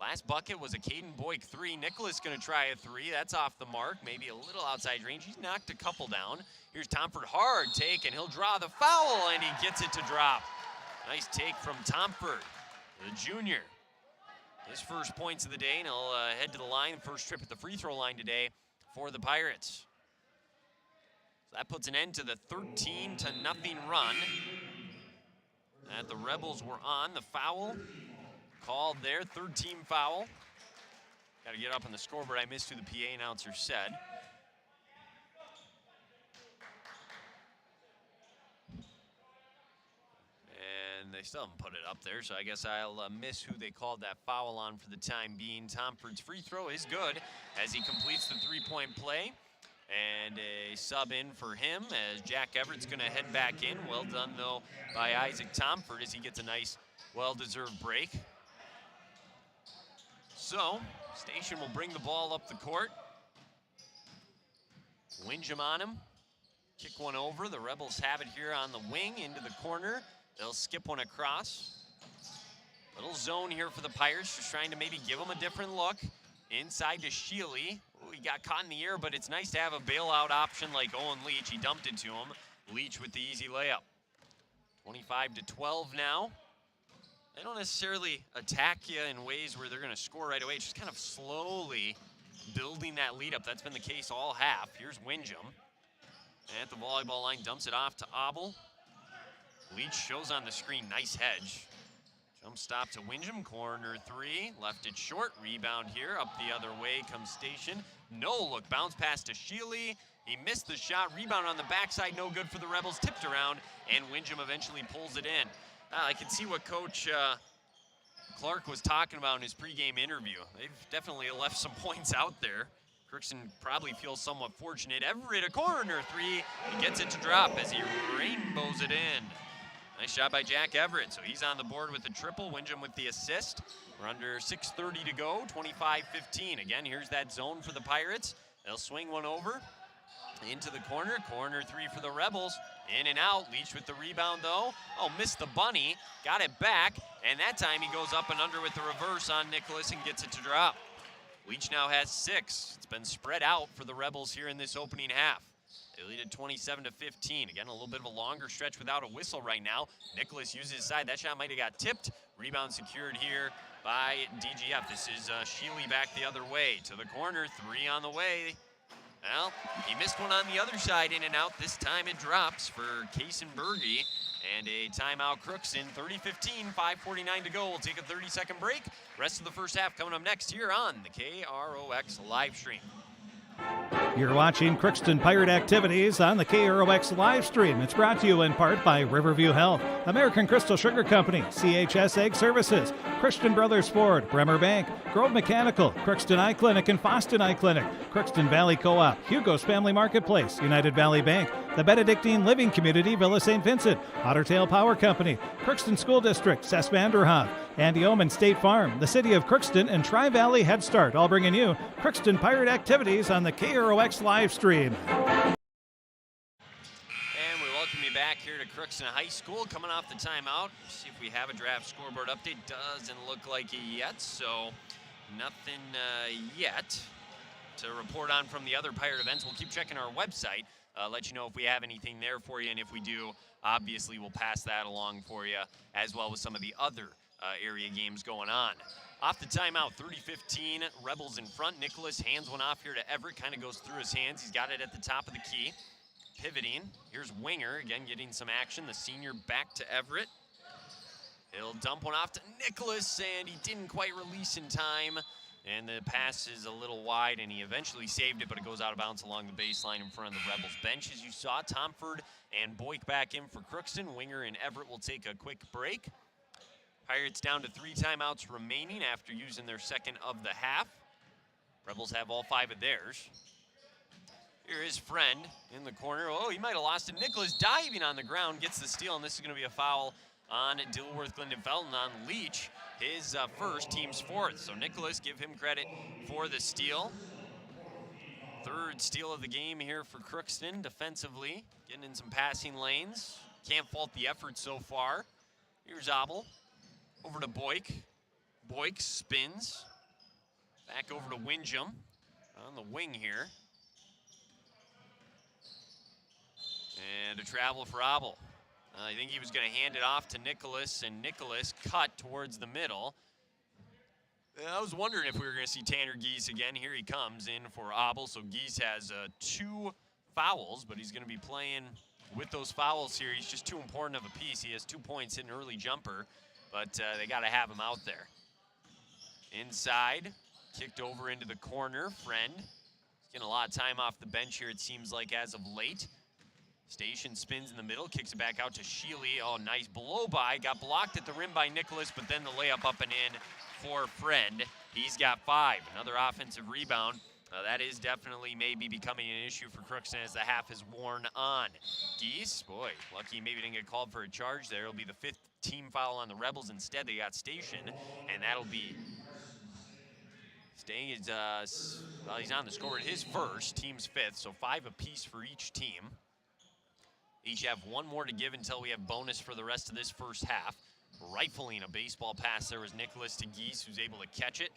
Last bucket was a Caden Boyk 3. Nicholas going to try a 3. That's off the mark. Maybe a little outside range. He's knocked a couple down. Here's Tomford, hard take, and he'll draw the foul, and he gets it to drop. Nice take from Tomford, the junior. His first points of the day, and he'll head to the line. First trip at the free throw line today for the Pirates. So that puts an end to the 13-0 run that the Rebels were on. The foul called there, third-team foul. Got to get up on the scoreboard. I missed who the PA announcer said. And they still haven't put it up there, so I guess I'll miss who they called that foul on for the time being. Tomford's free throw is good as he completes the three-point play. And a sub in for him as Jack Everett's going to head back in. Well done, though, by Isaac Tomford as he gets a nice, well-deserved break. So, Station will bring the ball up the court. Windjam on him. Kick one over. The Rebels have it here on the wing into the corner. They'll skip one across. Little zone here for the Pirates, just trying to maybe give them a different look. Inside to Sheely. Ooh, he got caught in the air, but it's nice to have a bailout option like Owen Leach. He dumped it to him. Leach with the easy layup. 25-12 now. They don't necessarily attack you in ways where they're going to score right away. It's just kind of slowly building that lead up. That's been the case all half. Here's Windjam. At the volleyball line, dumps it off to Abel. Leach shows on the screen, nice hedge. Jump stop to Windjam, corner 3. Left it short, rebound here. Up the other way comes Station. No look, bounce pass to Sheely. He missed the shot, rebound on the backside, no good for the Rebels. Tipped around, and Windjam eventually pulls it in. I can see what Coach Clark was talking about in his pregame interview. They've definitely left some points out there. Crookston probably feels somewhat fortunate. Everett, a corner 3. He gets it to drop as he rainbows it in. Nice shot by Jack Everett. So he's on the board with the triple. Windjam with the assist. We're under 6:30 to go, 25-15. Again, here's that zone for the Pirates. They'll swing one over into the corner. Corner 3 for the Rebels. In and out. Leach with the rebound, though. Oh, missed the bunny. Got it back. And that time he goes up and under with the reverse on Nicholas and gets it to drop. Leach now has 6. It's been spread out for the Rebels here in this opening half. They lead at 27-15. Again, a little bit of a longer stretch without a whistle right now. Nicholas uses his side. That shot might have got tipped. Rebound secured here by DGF. This is Sheely back the other way to the corner. 3 on the way. Well, he missed one on the other side, in and out. This time it drops for Kaysen-Berge. And a timeout Crookston, 30-15, 5:49 to go. We'll take a 30-second break. Rest of the first half coming up next here on the KROX live stream. You're watching Crookston Pirate activities on the KROX live stream. It's brought to you in part by Riverview Health, American Crystal Sugar Company, CHS Egg Services, Christian Brothers Ford, Bremer Bank, Grove Mechanical, Crookston Eye Clinic and Foston Eye Clinic, Crookston Valley Co-op, Hugo's Family Marketplace, United Valley Bank, the Benedictine Living Community, Villa St. Vincent, Ottertail Power Company, Crookston School District, Cess Vanderhoff, Andy Omen State Farm, the City of Crookston, and Tri-Valley Head Start, all bringing you Crookston Pirate activities on the KROX live stream. And we welcome you back here to Crookston High School. Coming off the timeout, see if we have a draft scoreboard update. Doesn't look like it yet, so nothing yet. to report on from the other Pirate events. We'll keep checking our website, let you know if we have anything there for you, and if we do, obviously we'll pass that along for you, as well with some of the other area games going on. Off the timeout, 30-15, Rebels in front. Nicholas hands one off here to Everett, kind of goes through his hands. He's got it at the top of the key. Pivoting, here's Winger, again getting some action. The senior back to Everett. He'll dump one off to Nicholas, and he didn't quite release in time. And the pass is a little wide, and he eventually saved it, but it goes out of bounds along the baseline in front of the Rebels bench. As you saw, Tomford and Boyk back in for Crookston. Winger and Everett will take a quick break. Pirates down to 3 timeouts remaining after using their second of the half. Rebels have all 5 of theirs. Here is Friend in the corner. Oh, he might have lost it. Nicholas diving on the ground, gets the steal, and this is going to be a foul on Dilworth-Glyndon-Felton on Leach. His first, team's 4th. So Nicholas, give him credit for the steal. 3rd steal of the game here for Crookston defensively. Getting in some passing lanes. Can't fault the effort so far. Here's Abel. Over to Boyk. Boyk spins. Back over to Winjum on the wing here. And a travel for Abel. I think he was going to hand it off to Nicholas, and Nicholas cut towards the middle. I was wondering if we were going to see Tanner Gies again. Here he comes in for Abel. So Gies has 2 fouls, but he's going to be playing with those fouls here. He's just too important of a piece. He has 2 points in an early jumper, but they got to have him out there. Inside, kicked over into the corner. Friend. He's getting a lot of time off the bench here, it seems like, as of late. Station spins in the middle, kicks it back out to Sheely. Oh, nice blow by. Got blocked at the rim by Nicholas, but then the layup up and in for Friend. He's got 5. Another offensive rebound. That is definitely maybe becoming an issue for Crookston as the half is worn on. Gies, boy, lucky he maybe didn't get called for a charge there. It'll be the 5th team foul on the Rebels. Instead, they got Station, and that'll be staying his, well, he's on the score at his first, team's 5th, so 5 apiece for each team. Each have 1 more to give until we have bonus for the rest of this first half. Rifling a baseball pass there was Nicholas to Gies, who's able to catch it.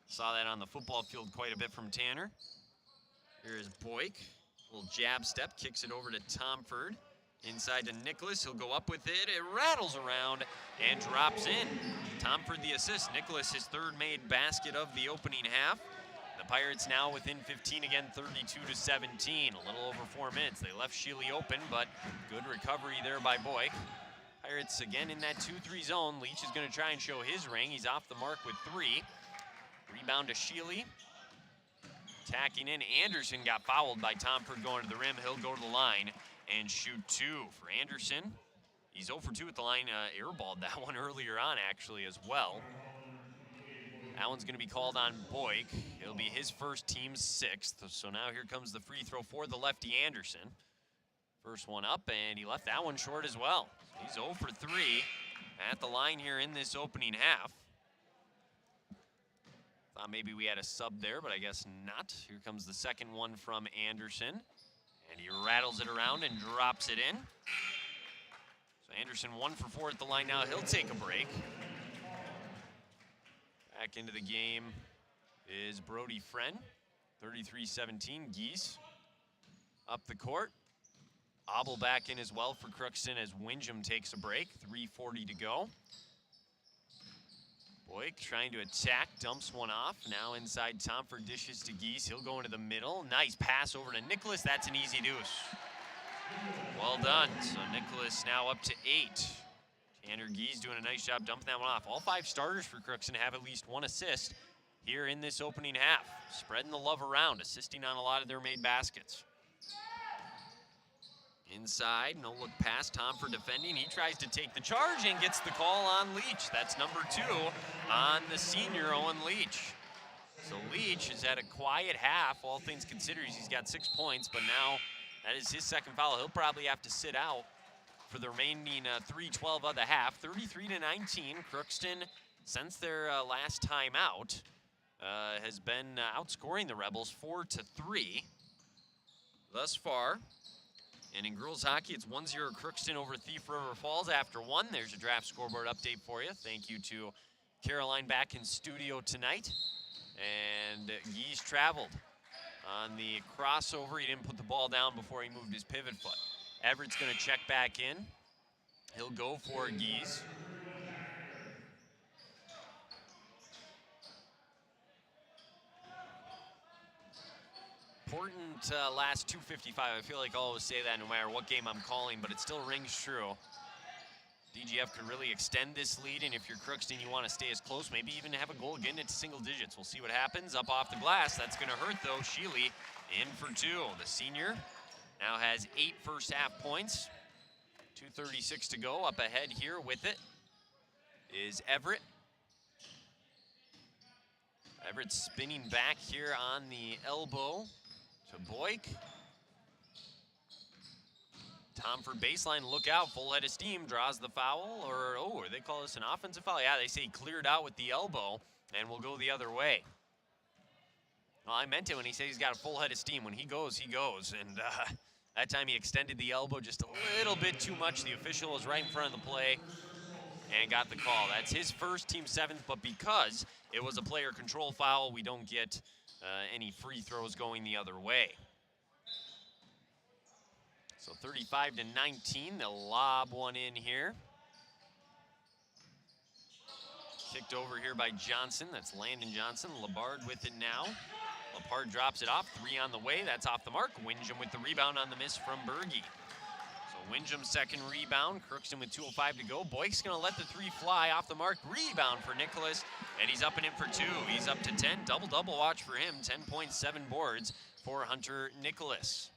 Saw that on the football field quite a bit from Tanner. Here's Boyk. Little jab step, kicks it over to Tomford. Inside to Nicholas, he'll go up with it. It rattles around and drops in. Tomford the assist. Nicholas his 3rd made basket of the opening half. The Pirates now within 15 again, 32-17. A little over 4 minutes. They left Sheely open, but good recovery there by Boyk. Pirates again in that 2-3 zone. Leach is going to try and show his ring. He's off the mark with 3. Rebound to Sheely. Tacking in, Anderson got fouled by Tomford going to the rim. He'll go to the line and shoot 2 for Anderson. He's 0 for 2 at the line. Airballed that one earlier on, actually, as well. That one's going to be called on Boyk. It'll be his first, team's 6th. So now here comes the free throw for the lefty Anderson. First one up, and he left that one short as well. He's 0 for 3 at the line here in this opening half. Thought maybe we had a sub there, but I guess not. Here comes the second one from Anderson. And he rattles it around and drops it in. So Anderson 1 for 4 at the line now. He'll take a break. Back into the game is Brody Friend. 33-17, Gies up the court. Abel back in as well for Crookston as Winjum takes a break. 3:40 to go. Boyk trying to attack, dumps one off. Now inside Tomford, dishes to Gies. He'll go into the middle. Nice pass over to Nicholas. That's an easy deuce. Well done. So Nicholas now up to 8. Tanner Gies doing a nice job dumping that one off. All 5 starters for Crookston have at least 1 assist here in this opening half. Spreading the love around, assisting on a lot of their made baskets. Inside, no look pass, Tom for defending. He tries to take the charge and gets the call on Leach. That's number 2 on the senior, Owen Leach. So Leach has had a quiet half, all things considered. He's got 6 points, but now that is his second foul. He'll probably have to sit out for the remaining 3:12 of the half. 33-19, Crookston, since their last time out, has been outscoring the Rebels 4-3 thus far. And in girls hockey, it's 1-0 Crookston over Thief River Falls after 1. There's a draft scoreboard update for you. Thank you to Caroline back in studio tonight. And Gies traveled On the crossover, he didn't put the ball down before he moved his pivot foot. Everett's going to check back in. He'll go for Gies. Important last 2:55. I feel like I'll always say that no matter what game I'm calling, but it still rings true. DGF could really extend this lead, and if you're Crookston, you want to stay as close, maybe even have a goal getting into single digits. We'll see what happens. Up off the glass, that's going to hurt, though. Sheely in for 2. The senior now has 8 first-half points. 2:36 to go. Up ahead here with it is Everett. Everett spinning back here on the elbow to Boyk. Tomford baseline, look out, full head of steam, draws the foul, or, oh, they call this an offensive foul? Yeah, they say cleared out with the elbow, and will go the other way. Well, I meant it when he said he's got a full head of steam. When he goes, he goes, and that time he extended the elbow just a little bit too much. The official was right in front of the play and got the call. That's his first, team 7th, but because it was a player control foul, we don't get any free throws going the other way. So 35-19, they'll lob one in here. Kicked over here by Johnson, that's Landon Johnson. Labard with it now. Lapard drops it off, 3 on the way, that's off the mark. Windjam with the rebound on the miss from Berge. So Windjam's second rebound, Crookston with 2:05 to go. Boyk's gonna let the 3 fly off the mark. Rebound for Nicholas, and he's up and in for 2. He's up to 10, double-double watch for him, 10.7 boards for Hunter Nicholas.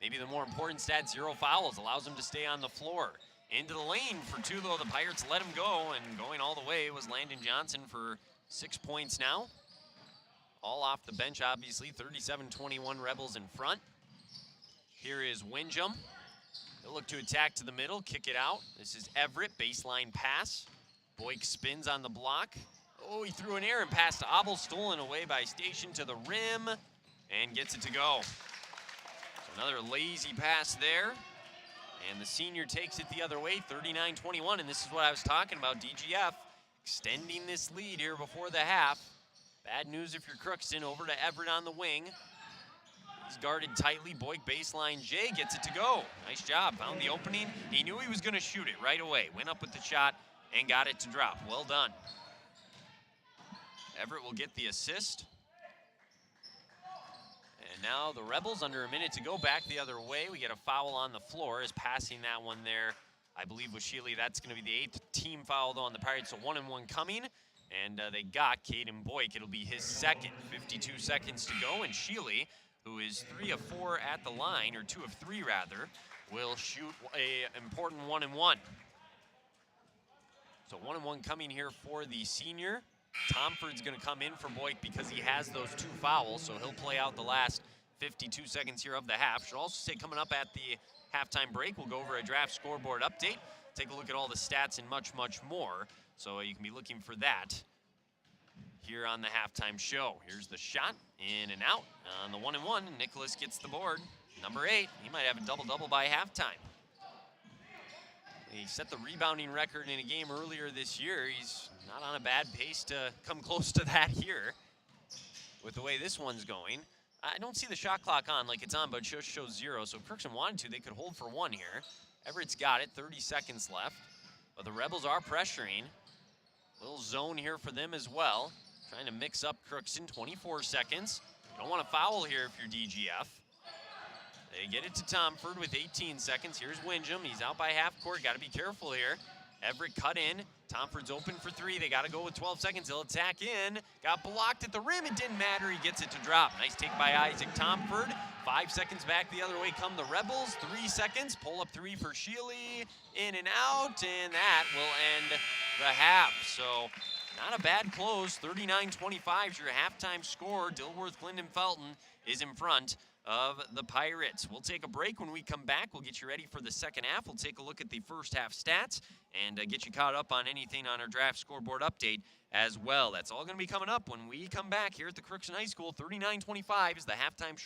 Maybe the more important stat, 0 fouls, allows him to stay on the floor. Into the lane for 2, though. The Pirates let him go, and going all the way was Landon Johnson for 6 points now. All off the bench, obviously. 37-21 Rebels in front. Here is Windjam. They'll look to attack to the middle, kick it out. This is Everett, baseline pass. Boyk spins on the block. Oh, he threw an errant pass to Abel, stolen away by Station to the rim, and gets it to go. Another lazy pass there, and the senior takes it the other way, 39-21, and this is what I was talking about, DGF extending this lead here before the half. Bad news if you're Crookston. Over to Everett on the wing. He's guarded tightly. Boyk baseline. Jay gets it to go. Nice job. Found the opening. He knew he was going to shoot it right away. Went up with the shot and got it to drop. Well done. Everett will get the assist. And now the Rebels, under a minute to go, back the other way. We get a foul on the floor. Is passing that one there, I believe, with Sheely. That's going to be the 8th team foul, though, on the Pirates. So 1-and-1 coming. And they got Caden Boyk. It'll be his second. 52 seconds to go. And Sheely, who is 3 of 4 at the line, or 2 of 3 rather, will shoot a important 1-and-1. So 1-and-1 coming here for the senior. Tomford's going to come in for Boyk because he has those 2 fouls, so he'll play out the last 52 seconds here of the half. Should also say, coming up at the halftime break, we'll go over a draft scoreboard update, take a look at all the stats and much, much more. So you can be looking for that here on the halftime show. Here's the shot, in and out. On the 1-and-1, Nicholas gets the board. Number 8, he might have a double-double by halftime. He set the rebounding record in a game earlier this year. He's not on a bad pace to come close to that here with the way this one's going. I don't see the shot clock on like it's on, but it just shows 0. So if Crookston wanted to, they could hold for 1 here. Everett's got it, 30 seconds left. But the Rebels are pressuring. Little zone here for them as well. Trying to mix up Crookston, 24 seconds. Don't want to foul here if you're DGF. They get it to Tomford with 18 seconds. Here's Windjam. He's out by half court. Got to be careful here. Everett cut in. Tomford's open for 3. They got to go with 12 seconds. He'll attack in. Got blocked at the rim. It didn't matter. He gets it to drop. Nice take by Isaac Tomford. 5 seconds back the other way come the Rebels. 3 seconds. Pull up 3 for Sheely. In and out. And that will end the half. So not a bad close. 39-25 is your halftime score. Dilworth-Glyndon-Felton is in front of the Pirates. We'll take a break. When we come back, we'll get you ready for the second half. We'll take a look at the first half stats and get you caught up on anything on our draft scoreboard update as well. That's all going to be coming up when we come back here at the Crookston High School. 39-25 is the halftime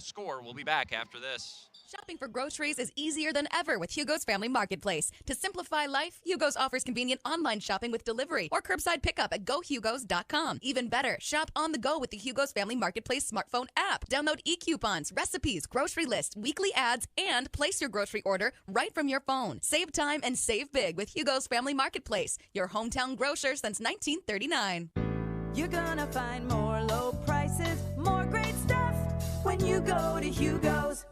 score. We'll be back after this. Shopping for groceries is easier than ever with Hugo's Family Marketplace. To simplify life, Hugo's offers convenient online shopping with delivery or curbside pickup at gohugos.com. Even better, shop on the go with the Hugo's Family Marketplace smartphone app. Download e-coupons, recipes, grocery lists, weekly ads, and place your grocery order right from your phone. Save time and save big with Hugo's Family Marketplace, your hometown grocer since 1939. You're gonna find more low prices, more great stuff when you go to Hugo's.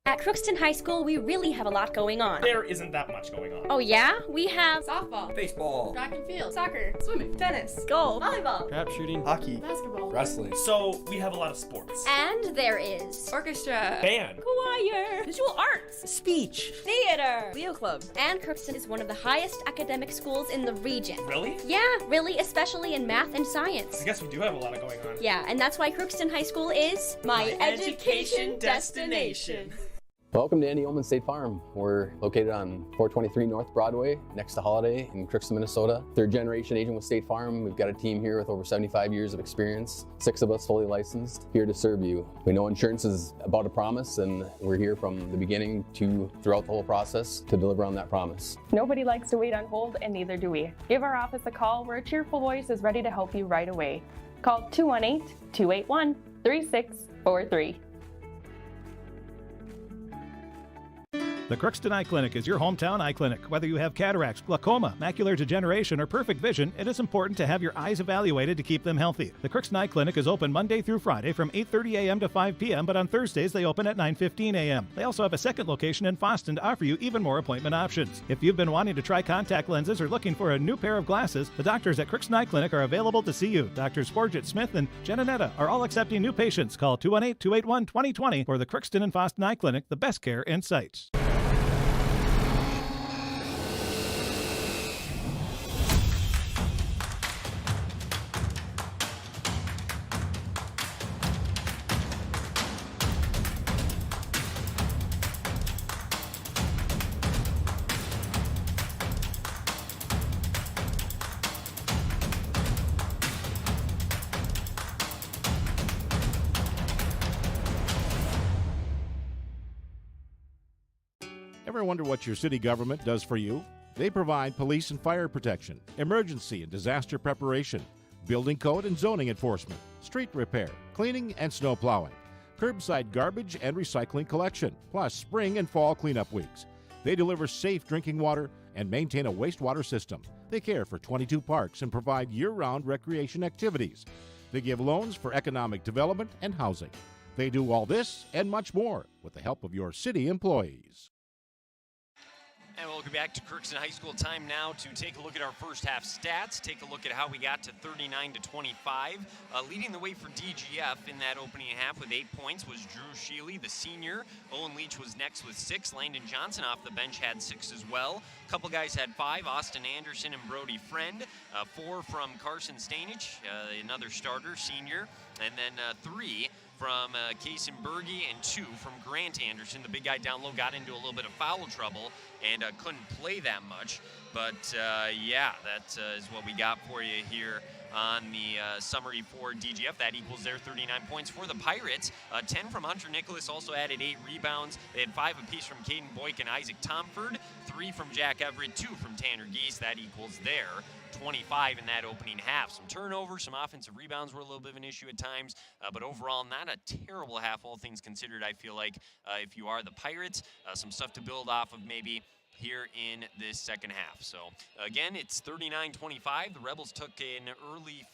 At Crookston High School, we really have a lot going on. There isn't that much going on. Oh yeah? We have softball, baseball, track and field, soccer, swimming, tennis, golf, volleyball, trap shooting, hockey, basketball, wrestling. So we have a lot of sports. And there is orchestra, band, choir, visual arts, speech, theater, Leo Club. And Crookston is one of the highest academic schools in the region. Really? Yeah, really, especially in math and science. I guess we do have a lot of going on. Yeah, and that's why Crookston High School is my education destination. Welcome to Andy Oman State Farm. We're located on 423 North Broadway, next to Holiday in Crookston, Minnesota. Third generation agent with State Farm. We've got a team here with over 75 years of experience. 6 of us fully licensed, here to serve you. We know insurance is about a promise, and we're here from the beginning to throughout the whole process to deliver on that promise. Nobody likes to wait on hold, and neither do we. Give our office a call where a cheerful voice is ready to help you right away. Call 218-281-3643. The Crookston Eye Clinic is your hometown eye clinic. Whether you have cataracts, glaucoma, macular degeneration, or perfect vision, it is important to have your eyes evaluated to keep them healthy. The Crookston Eye Clinic is open Monday through Friday from 8:30 a.m. to 5 p.m., but on Thursdays they open at 9:15 a.m. They also have a second location in Foston to offer you even more appointment options. If you've been wanting to try contact lenses or looking for a new pair of glasses, the doctors at Crookston Eye Clinic are available to see you. Drs. Forget, Smith, and Jananetta are all accepting new patients. Call 218-281-2020 for the Crookston and Foston Eye Clinic, the best care in sight. Ever wonder what your city government does for you? They provide police and fire protection, emergency and disaster preparation, building code and zoning enforcement, street repair, cleaning and snow plowing, curbside garbage and recycling collection, plus spring and fall cleanup weeks. They deliver safe drinking water and maintain a wastewater system. They care for 22 parks and provide year-round recreation activities. They give loans for economic development and housing. They do all this and much more with the help of your city employees. And welcome back to Crookston High School. Time now to take a look at our first half stats, take a look at how we got to 39-25. Leading the way for DGF in that opening half with 8 points was Drew Sheely, the senior. Owen Leach was next with 6. Landon Johnson off the bench had 6 as well. A couple guys had 5, Austin Anderson and Brody Friend. 4 from Carson Stanich, another starter, senior. And then 3 from Kason Berge and 2 from Grant Anderson. The big guy down low got into a little bit of foul trouble and couldn't play that much. But yeah, that is what we got for you here on the summary for DGF. That equals their 39 points. For the Pirates, 10 from Hunter Nicholas, also added 8 rebounds. They had 5 apiece from Caden Boyk and Isaac Tomford, 3 from Jack Everett, 2 from Tanner Geese. That equals their 25 in that opening half. Some turnovers, some offensive rebounds were a little bit of an issue at times, but overall not a terrible half, all things considered. I feel like if you are the Pirates, some stuff to build off of maybe here in this second half. So again, it's 39-25. The Rebels took an early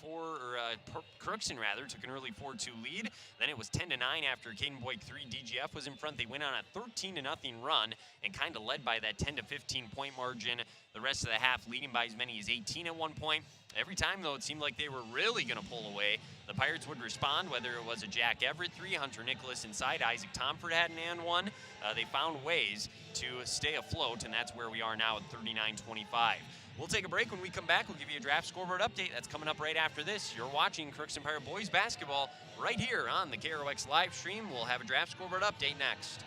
Crookston rather took an early 4-2 lead. Then it was 10-9 after Caden Boyk 3. DGF was in front. They went on a 13-0 run and kind of led by that 10 to 15 point margin. The rest of the half leading by as many as 18 at one point. Every time, though, it seemed like they were really going to pull away. The Pirates would respond, whether it was a Jack Everett 3, Hunter Nicholas inside, Isaac Tomford had an and 1. They found ways to stay afloat, and that's where we are now at 39-25. We'll take a break. When we come back, we'll give you a draft scoreboard update. That's coming up right after this. You're watching Crookston Pirate Boys basketball right here on the KROX live stream. We'll have a draft scoreboard update next.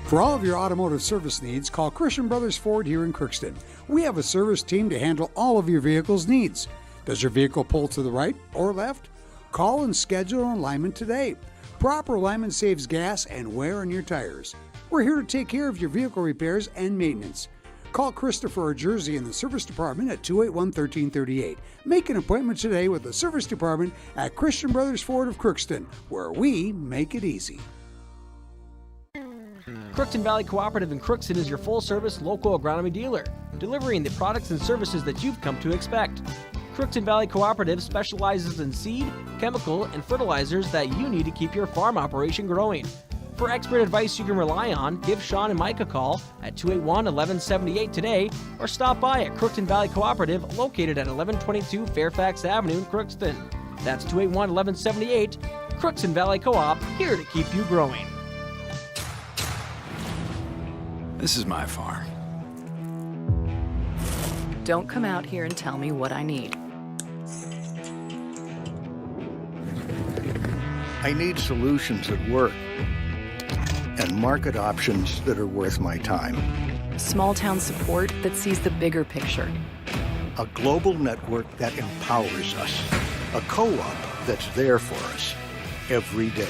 For all of your automotive service needs, call Christian Brothers Ford here in Crookston. We have a service team to handle all of your vehicle's needs. Does your vehicle pull to the right or left? Call and schedule an alignment today. Proper alignment saves gas and wear on your tires. We're here to take care of your vehicle repairs and maintenance. Call Christopher or Jersey in the service department at 281-1338. Make an appointment today with the service department at Christian Brothers Ford of Crookston, where we make it easy. Crookston Valley Cooperative in Crookston is your full-service local agronomy dealer, delivering the products and services that you've come to expect. Crookston Valley Cooperative specializes in seed, chemical, and fertilizers that you need to keep your farm operation growing. For expert advice you can rely on, give Sean and Mike a call at 281-1178 today or stop by at Crookston Valley Cooperative located at 1122 Fairfax Avenue in Crookston. That's 281-1178. Crookston Valley Co-op, here to keep you growing. This is my farm. Don't come out here and tell me what I need. I need solutions that work and market options that are worth my time. Small town support that sees the bigger picture. A global network that empowers us. A co-op that's there for us every day.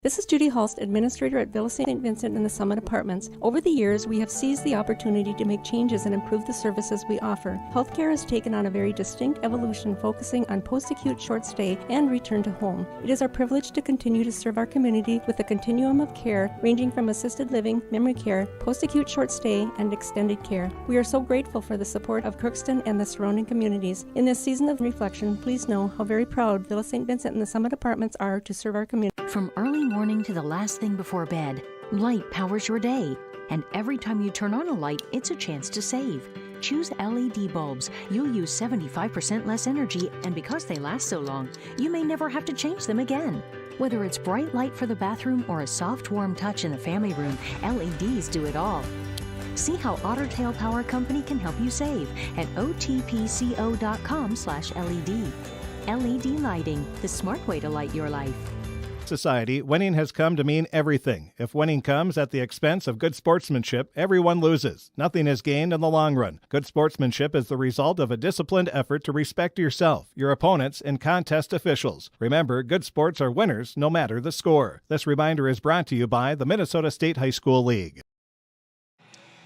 This is Judy Hulst, Administrator at Villa St. Vincent and the Summit Apartments. Over the years, we have seized the opportunity to make changes and improve the services we offer. Healthcare has taken on a very distinct evolution, focusing on post-acute short stay and return to home. It is our privilege to continue to serve our community with a continuum of care ranging from assisted living, memory care, post-acute short stay, and extended care. We are so grateful for the support of Crookston and the surrounding communities. In this season of reflection, please know how very proud Villa St. Vincent and the Summit Apartments are to serve our community. From early morning to the last thing before bed, light powers your day. And every time you turn on a light, it's a chance to save. Choose LED bulbs. You'll use 75% less energy, and because they last so long, you may never have to change them again. Whether it's bright light for the bathroom or a soft, warm touch in the family room, LEDs do it all. See how Otter Tail Power Company can help you save at otpco.com/LED. LED lighting, the smart way to light your life. Society, winning has come to mean everything. If winning comes at the expense of good sportsmanship, everyone loses. Nothing is gained in the long run. Good sportsmanship is the result of a disciplined effort to respect yourself, your opponents, and contest officials. Remember, good sports are winners no matter the score. This reminder is brought to you by the Minnesota State High School League.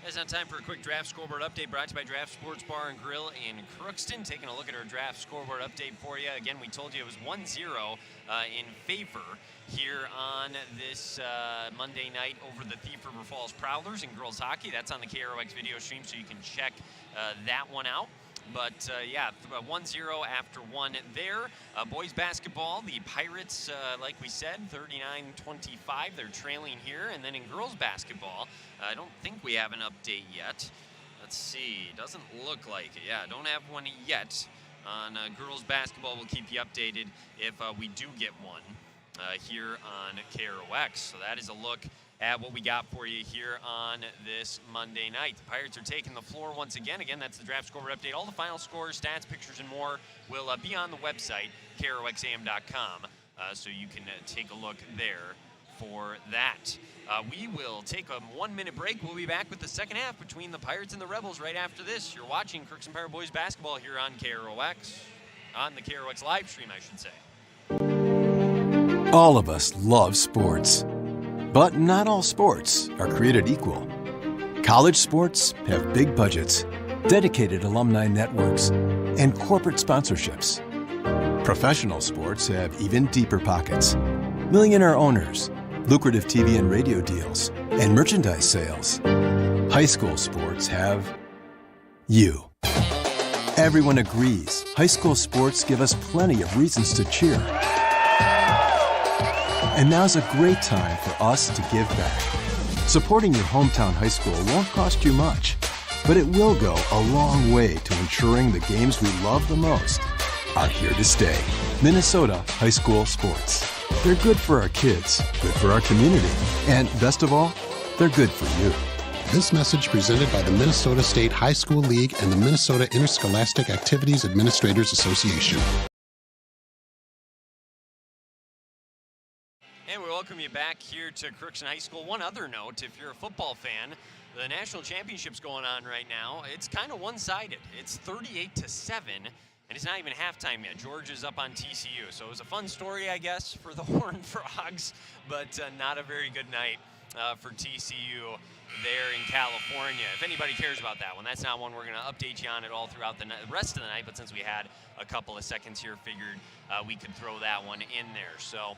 It's now time for a quick draft scoreboard update brought to you by Draft Sports Bar and Grill in Crookston. Taking a look at our draft scoreboard update for you. Again, we told you it was 1-0 in favor here on this Monday night over the Thief River Falls Prowlers in girls hockey. That's on the KROX video stream, so you can check that one out. But, yeah, 1-0 after one there. Boys basketball, the Pirates, like we said, 39-25. They're trailing here. And then in girls basketball, I don't think we have an update yet. Let's see. Doesn't look like it. Yeah, don't have one yet. On girls basketball, we'll keep you updated if we do get one here on KROX. So that is a look at what we got for you here on this Monday night. The Pirates are taking the floor once again. Again, that's the draft scoreboard update. All the final scores, stats, pictures, and more will be on the website, KROXAM.com, so you can take a look there for that. We will take a 1-minute break. We'll be back with the second half between the Pirates and the Rebels right after this. You're watching Crookston Pirate Boys basketball here on KROX, on the KROX live stream, I should say. All of us love sports. But not all sports are created equal. College sports have big budgets, dedicated alumni networks, and corporate sponsorships. Professional sports have even deeper pockets, millionaire owners, lucrative TV and radio deals, and merchandise sales. High school sports have you. Everyone agrees high school sports give us plenty of reasons to cheer. And now's a great time for us to give back. Supporting your hometown high school won't cost you much, but it will go a long way to ensuring the games we love the most are here to stay. Minnesota high school sports. They're good for our kids, good for our community, and best of all, they're good for you. This message presented by the Minnesota State High School League and the Minnesota Interscholastic Activities Administrators Association. welcome you back here to Crookston High School. One other note, if you're a football fan, the national championship's going on right now. It's kind of one-sided. It's 38-7, and it's not even halftime yet. Georgia's up on TCU, so it was a fun story, I guess, for the Horned Frogs, but not a very good night for TCU there in California. If anybody cares about that one, that's not one we're going to update you on at all throughout the rest of the night, but since we had a couple of seconds here, figured we could throw that one in there. So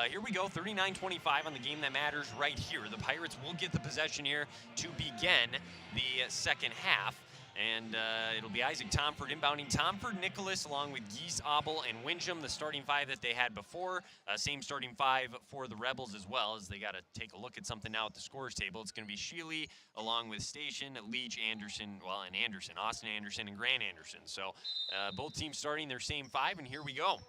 here we go, 39-25 on the game that matters right here. The Pirates will get the possession here to begin the second half. And it'll be Isaac Tomford inbounding. Tomford, Nicholas, along with Geese, Abel, and Wincham, the starting five that they had before. Same starting five for the Rebels as well, as they got to take a look at something now at the scores table. It's going to be Sheely, along with Station, Leach, Anderson, and Anderson, Austin Anderson, and Grant Anderson. So both teams starting their same five, and here we go.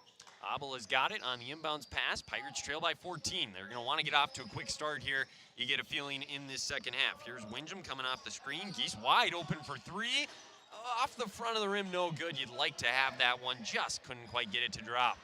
Abel has got it on the inbounds pass. Pirates trail by 14. They're going to want to get off to a quick start here. You get a feeling in this second half. Here's Wincham coming off the screen. Geese wide open for three. Off the front of the rim, no good. You'd like to have that one. Just couldn't quite get it to drop.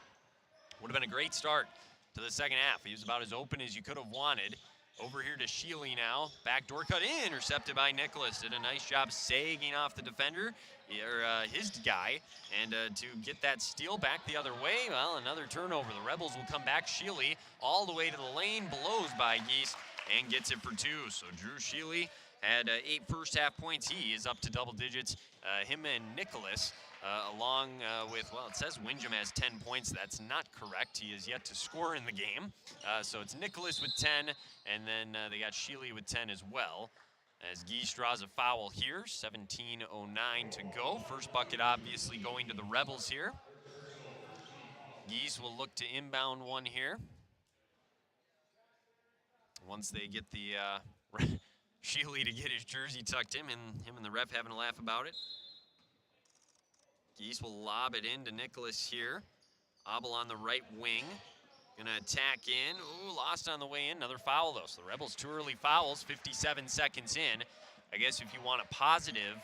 Would have been a great start to the second half. He was about as open as you could have wanted. Over here to Sheely now. Backdoor cut in, intercepted by Nicholas. Did a nice job sagging off the defender, or his guy. And to get that steal back the other way, well, another turnover. The Rebels will come back. Sheely all the way to the lane, blows by Geese, and gets it for two. So Drew Sheely had 8 first-half points. He is up to double digits. Him and Nicholas, along with, well, it says Wincham has 10 points. That's not correct. He is yet to score in the game. So it's Nicholas with 10, and then they got Sheely with 10 as well. As Geese draws a foul here, 17:09 to go. First bucket obviously going to the Rebels here. Geese will look to inbound one here. Once they get the Sheely to get his jersey tucked in, and him and the ref having a laugh about it. Geese will lob it into Nicholas here. Abel on the right wing. Gonna attack in. Ooh, lost on the way in. Another foul though. So the Rebels 2 early fouls, 57 seconds in. I guess if you want a positive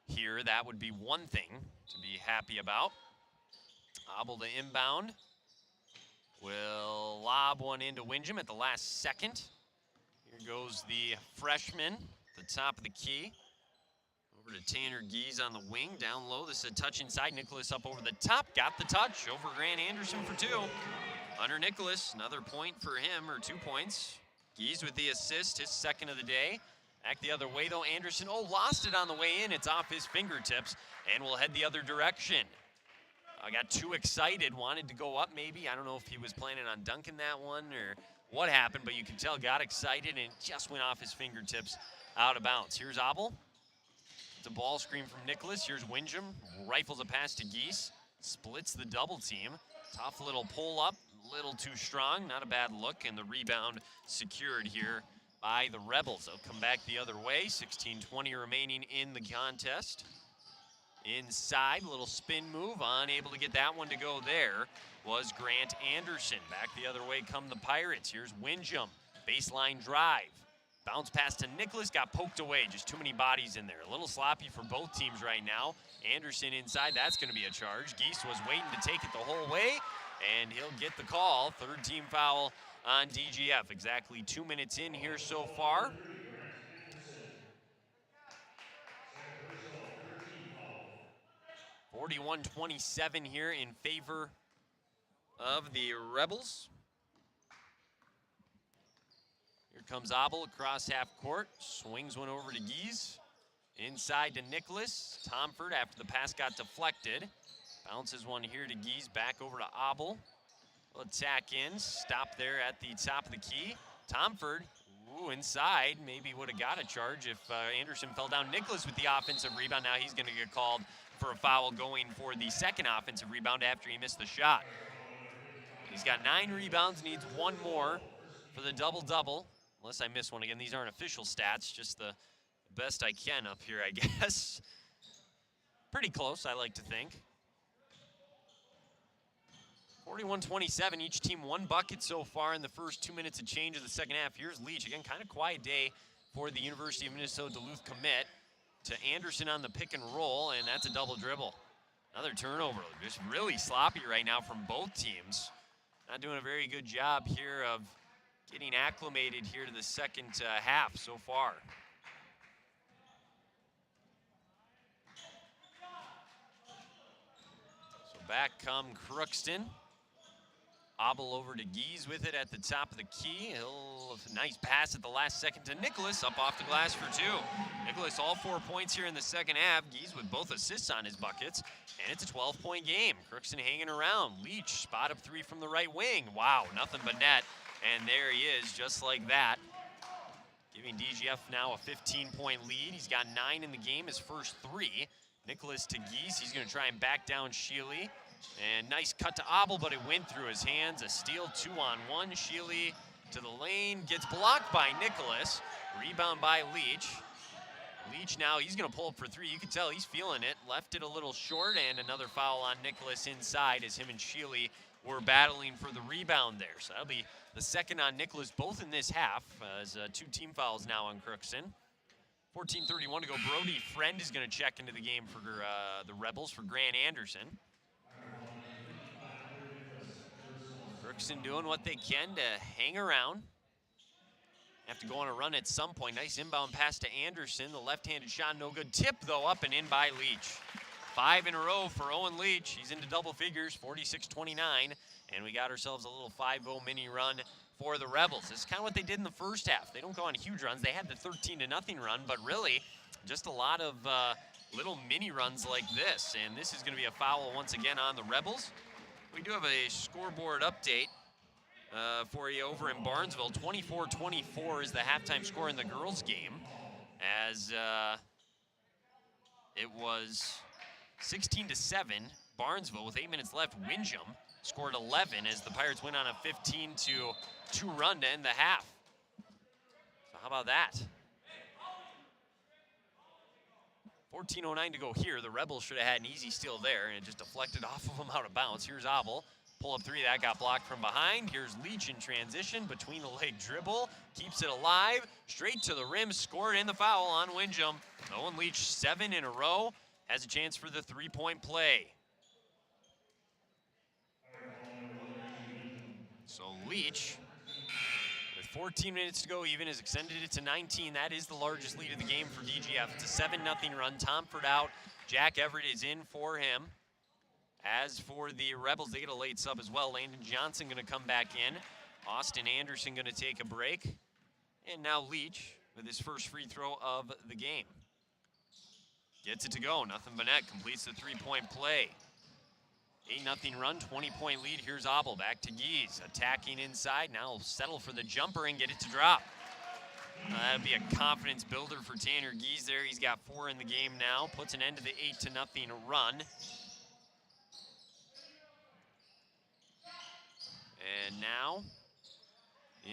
here, that would be one thing to be happy about. Abel to inbound. Will lob one into Wincham at the last second. Here goes the freshman, the top of the key. Over to Tanner Geese on the wing, down low. This is a touch inside. Nicholas up over the top, got the touch over Grant Anderson for 2. Hunter Nicholas, another point for him, or 2 points. Geese with the assist, his second of the day. Back the other way though, Anderson, lost it on the way in. It's off his fingertips, and will head the other direction. I got too excited, wanted to go up maybe. I don't know if he was planning on dunking that one or what happened, but you can tell got excited and it just went off his fingertips out of bounds. Here's Abel. It's a ball screen from Nicholas. Here's Wincham. Rifles a pass to Geese. Splits the double team. Tough little pull up, little too strong. Not a bad look, and the rebound secured here by the Rebels. They'll come back the other way. 16:20 remaining in the contest. Inside, little spin move, unable to get that one to go there was Grant Anderson. Back the other way come the Pirates. Here's Wincham, baseline drive. Bounce pass to Nicholas, got poked away. Just too many bodies in there. A little sloppy for both teams right now. Anderson inside, that's gonna be a charge. Geese was waiting to take it the whole way, and he'll get the call. Third team foul on DGF. Exactly 2 minutes in here so far. 41-27 here in favor of the Rebels. Here comes Abel across half court, swings one over to Geese. Inside to Nicholas. Tomford, after the pass got deflected, bounces one here to Geese, back over to Abel. Will attack in, stop there at the top of the key. Tomford, inside, maybe would have got a charge if Anderson fell down. Nicholas with the offensive rebound. Now he's gonna get called for a foul going for the second offensive rebound after he missed the shot. He's got 9 rebounds, needs 1 more for the double-double. Unless I miss one again. These aren't official stats, just the best I can up here, I guess. Pretty close, I like to think. 41-27, each team 1 bucket so far in the first 2 minutes of change of the second half. Here's Leach, again, kind of quiet day for the University of Minnesota Duluth commit. To Anderson on the pick and roll, and that's a double dribble. Another turnover, just really sloppy right now from both teams. not doing a very good job here of getting acclimated here to the second half so far. So back come Crookston. Obel over to Gies with it at the top of the key. Nice pass at the last second to Nicholas, up off the glass for 2. Nicholas all 4 points here in the second half. Gies with both assists on his buckets, and it's a 12-point game. Crookston hanging around. Leach spot up 3 from the right wing. Wow, nothing but net, and there he is, just like that. Giving DGF now a 15-point lead. He's got 9 in the game, his first 3. Nicholas to Gies, he's gonna try and back down Sheely. And nice cut to Obel, but it went through his hands. A steal, 2-on-1. Sheely to the lane, gets blocked by Nicholas. Rebound by Leach. Leach now, he's gonna pull up for 3. You can tell he's feeling it. Left it a little short, and another foul on Nicholas inside as him and Sheely were battling for the rebound there. So that'll be the second on Nicholas, both in this half, as 2 team fouls now on Crookston. 14:31 to go. Brody Friend is gonna check into the game for the Rebels for Grant Anderson. Crookston doing what they can to hang around. Have to go on a run at some point. Nice inbound pass to Anderson. The left-handed shot, no good. Tip, though, up and in by Leach. 5 in a row for Owen Leach. He's into double figures, 46-29. And we got ourselves a little 5-0 mini run for the Rebels. This is kind of what they did in the first half. They don't go on huge runs. They had the 13-0 run, but really just a lot of little mini runs like this. And this is going to be a foul once again on the Rebels. We do have a scoreboard update for you over in Barnesville. 24-24 is the halftime score in the girls' game, as it was 16-7. Barnesville with 8 minutes left. Windjam scored 11 as the Pirates went on a 15-2 run to end the half. So how about that? 14:09 to go here. The Rebels should have had an easy steal there, and it just deflected off of them out of bounds. Here's Obel. Pull up 3, that got blocked from behind. Here's Leach in transition, between the leg dribble, keeps it alive, straight to the rim, scored in the foul on Windjam. Owen Leach 7 in a row, has a chance for the 3-point play. So Leach, with 14 minutes to go even, has extended it to 19. That is the largest lead of the game for DGF. It's a 7-0 run. Tomford out. Jack Everett is in for him. As for the Rebels, they get a late sub as well. Landon Johnson going to come back in. Austin Anderson going to take a break. And now Leach with his first free throw of the game. Gets it to go. Nothing but net. Completes the 3-point play. 8-0 run, 20-point lead. Here's Obel back to Gies. Attacking inside. Now he'll settle for the jumper and get it to drop. That'll be a confidence builder for Tanner Gies there. He's got 4 in the game now. Puts an end to the 8-0 run. And now,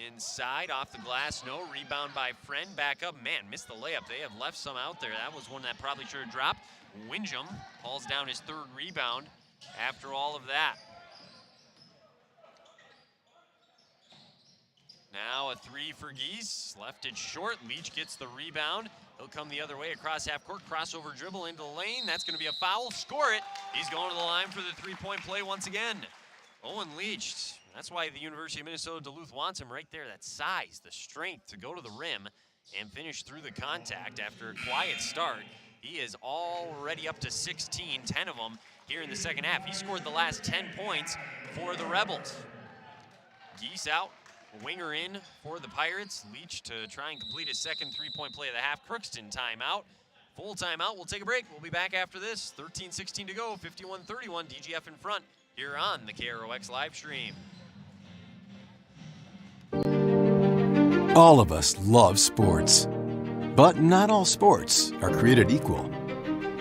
inside, off the glass, no. Rebound by Friend, back up. Man, missed the layup. They have left some out there. That was one that probably should have dropped. Windjam hauls down his 3rd rebound after all of that. Now a 3 for Gies, left it short. Leach gets the rebound. He'll come the other way across half court, crossover dribble into the lane. That's going to be a foul. Score it. He's going to the line for the 3-point play once again. Owen Leach, that's why the University of Minnesota Duluth wants him right there. That size, the strength to go to the rim and finish through the contact after a quiet start. He is already up to 16, 10 of them here in the second half. He scored the last 10 points for the Rebels. Gies out, winger in for the Pirates. Leach to try and complete his second 3-point play of the half. Crookston timeout. Full timeout. We'll take a break. We'll be back after this. 13:16 to go, 51-31, DGF in front here on the KROX live stream. All of us love sports, but not all sports are created equal.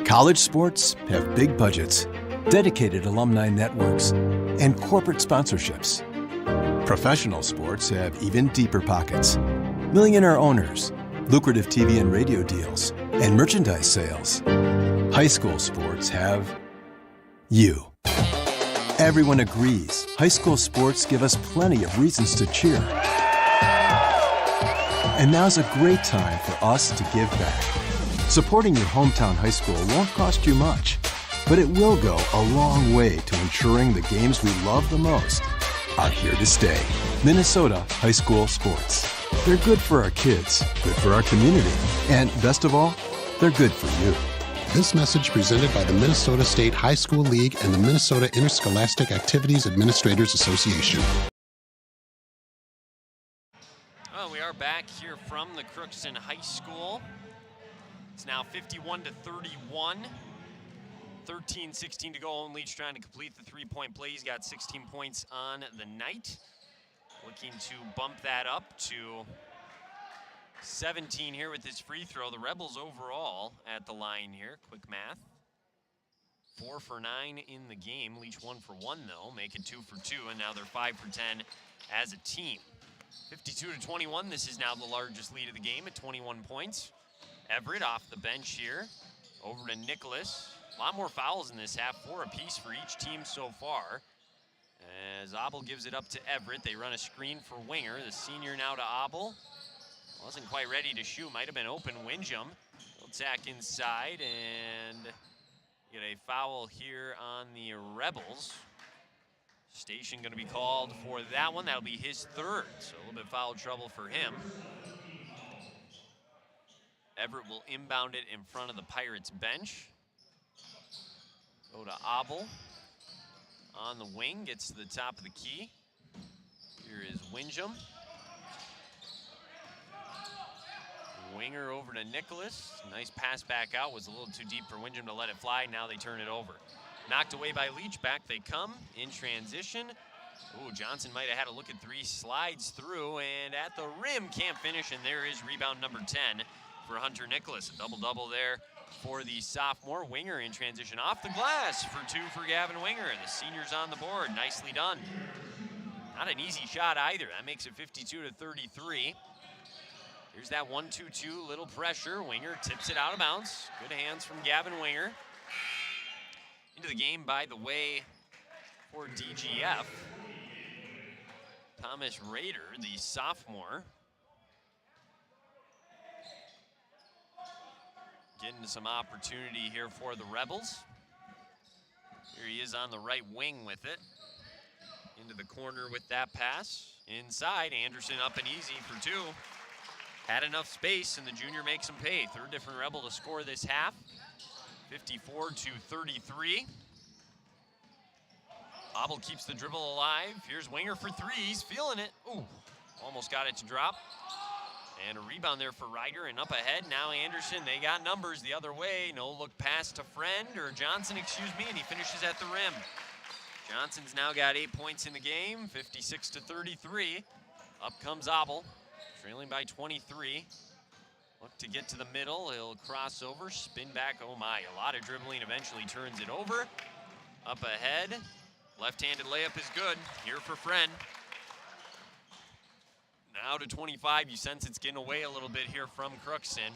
College sports have big budgets, dedicated alumni networks, and corporate sponsorships. Professional sports have even deeper pockets, millionaire owners, lucrative TV and radio deals, and merchandise sales. High school sports have you. Everyone agrees high school sports give us plenty of reasons to cheer. And now's a great time for us to give back. Supporting your hometown high school won't cost you much, but it will go a long way to ensuring the games we love the most are here to stay. Minnesota high school sports. They're good for our kids, good for our community, and best of all, they're good for you. This message presented by the Minnesota State High School League and the Minnesota Interscholastic Activities Administrators Association. Well, we are back here from the Crookston High School. It's now 51-31. 13-16 to go. Owen Leach trying to complete the three-point play. He's got 16 points on the night. Looking to bump that up to 17 here with his free throw. The Rebels overall at the line here. Quick math. 4 for 9 in the game. Leach 1 for 1 though. Make it 2 for 2, and now they're 5 for 10 as a team. 52-21. This is now the largest lead of the game at 21 points. Everett off the bench here. Over to Nicholas. A lot more fouls in this half, 4 apiece for each team so far. As Abel gives it up to Everett, they run a screen for Winger. The senior now to Abel. Wasn't quite ready to shoot, might have been open. Windjam will tack inside and get a foul here on the Rebels. Station going to be called for that one. That'll be his third, so a little bit of foul trouble for him. Everett will inbound it in front of the Pirates bench. Go to Abel on the wing, gets to the top of the key. Here is Windjam. Winger over to Nicholas. Nice pass back out, was a little too deep for Windjam to let it fly. Now they turn it over. Knocked away by Leach, back they come in transition. Ooh, Johnson might have had a look at 3, slides through, and at the rim, can't finish, and there is rebound number 10 for Hunter Nicholas. A double-double there for the sophomore. Winger in transition off the glass for 2 for Gavin Winger. The senior's on the board, nicely done. Not an easy shot either. That makes it 52-33. Here's that 1-2-2, little pressure. Winger tips it out of bounds. Good hands from Gavin Winger. Into the game, by the way, for DGF. Thomas Rader, the sophomore. Getting some opportunity here for the Rebels. Here he is on the right wing with it. Into the corner with that pass. Inside, Anderson up and easy for 2. Had enough space, and the junior makes him pay. Third different Rebel to score this half. 54-33. Abel keeps the dribble alive. Here's Winger for 3. He's feeling it. Ooh, almost got it to drop. And a rebound there for Ryder, and up ahead now Anderson. They got numbers the other way. No look pass to Friend, or Johnson, excuse me, and he finishes at the rim. Johnson's now got 8 points in the game, 56-33. Up comes Abel, trailing by 23. Look to get to the middle. He'll cross over, spin back. Oh my, a lot of dribbling, eventually turns it over. Up ahead, left-handed layup is good. Here for Friend. Now to 25, you sense it's getting away a little bit here from Crookston.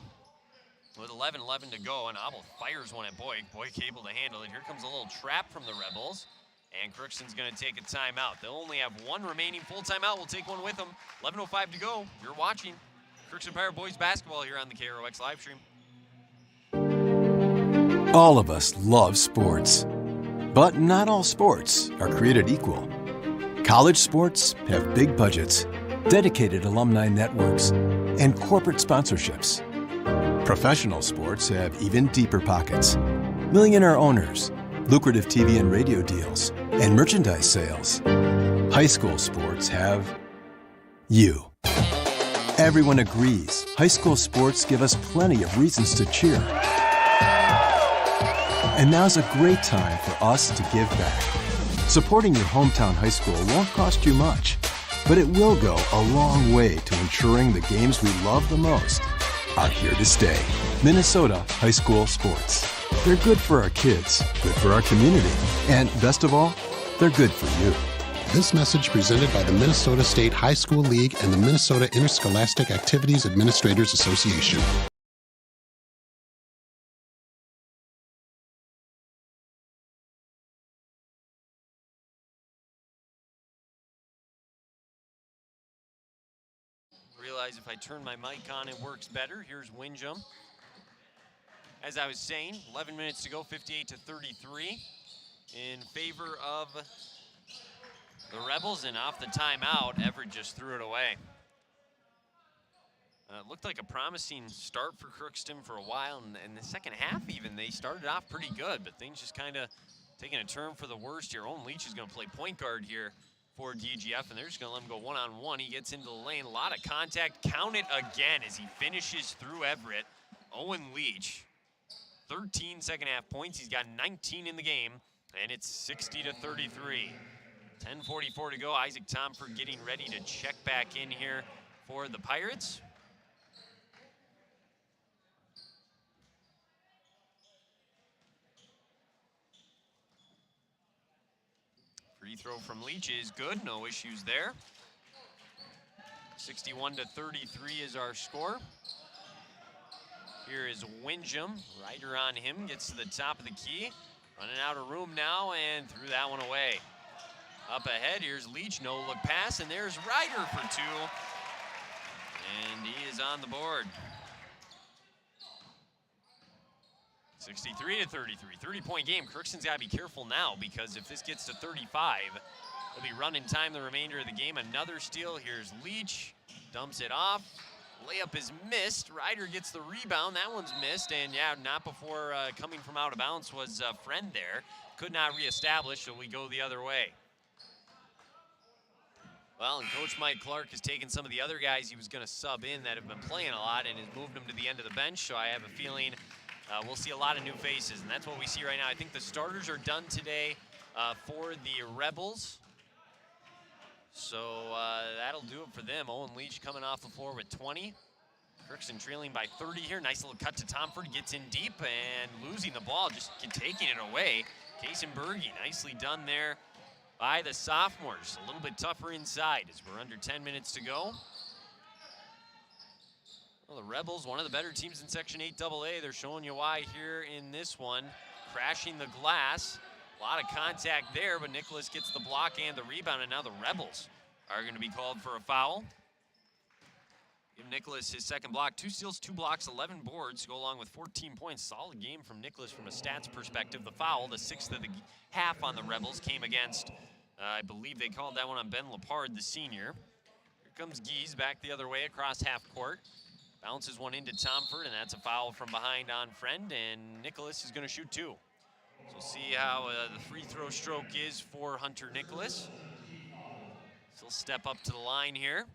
With 11 to go, and Abel fires one at Boyk. Boyk able to handle it. Here comes a little trap from the Rebels, and Crookston's going to take a timeout. They'll only have 1 remaining full timeout. We'll take one with them. 11:05 to go. You're watching Crookston Pirate Boys basketball here on the KROX live stream. All of us love sports, but not all sports are created equal. College sports have big budgets, dedicated alumni networks, and corporate sponsorships. Professional sports have even deeper pockets. Millionaire owners, lucrative TV and radio deals, and merchandise sales. High school sports have you. Everyone agrees high school sports give us plenty of reasons to cheer. And now's a great time for us to give back. Supporting your hometown high school won't cost you much, but it will go a long way to ensuring the games we love the most are here to stay. Minnesota high school sports. They're good for our kids, good for our community, and best of all, they're good for you. This message presented by the Minnesota State High School League and the Minnesota Interscholastic Activities Administrators Association. Realize if I turn my mic on, it works better. Here's Windjam. As I was saying, 11 minutes to go, 58-33 in favor of the Rebels, and off the timeout, Everett just threw it away. It looked like a promising start for Crookston for a while, and in the second half even, they started off pretty good, but things just kind of taking a turn for the worst here. Owen Leach is going to play point guard here for DGF, and they're just going to let him go one-on-one. He gets into the lane, a lot of contact. Count it again as he finishes through Everett. Owen Leach, 13 second half points. He's got 19 in the game, and it's 60-33. 10:44 to go. Isaac Tomford getting ready to check back in here for the Pirates. Free throw from Leach is good, no issues there. 61-33 is our score. Here is Windjam, Ryder on him, gets to the top of the key. Running out of room now and threw that one away. Up ahead, here's Leach, no look pass, and there's Ryder for two. And he is on the board. 63-33, 30-point game. Crookston's got to be careful now, because if this gets to 35, they'll be running time the remainder of the game. Another steal. Here's Leach, dumps it off. Layup is missed. Ryder gets the rebound. That one's missed, and yeah, not before coming from out of bounds was Friend there. Could not reestablish, so we go the other way. Well, and Coach Mike Clark has taken some of the other guys he was going to sub in that have been playing a lot and has moved them to the end of the bench, so I have a feeling we'll see a lot of new faces, and that's what we see right now. I think the starters are done today for the Rebels. So that'll do it for them. Owen Leach coming off the floor with 20. Crookston trailing by 30 here. Nice little cut to Tomford. Gets in deep and losing the ball, just taking it away. Kason Berge, nicely done there by the sophomores. A little bit tougher inside as we're under 10 minutes to go. Well, the Rebels, one of the better teams in Section 8AA. They're showing you why here in this one. Crashing the glass. A lot of contact there, but Nicholas gets the block and the rebound, and now the Rebels are going to be called for a foul. Give Nicholas his second block. 2 steals, 2 blocks, 11 boards, go along with 14 points. Solid game from Nicholas from a stats perspective. The foul, the 6th of the half on the Rebels, came against, I believe they called that one on Ben Lepard, the senior. Here comes Gies back the other way across half court. Bounces one into Tomford, and that's a foul from behind on Friend, and Nicholas is going to shoot 2. So we'll see how the free throw stroke is for Hunter Nicholas. So he'll step up to the line here.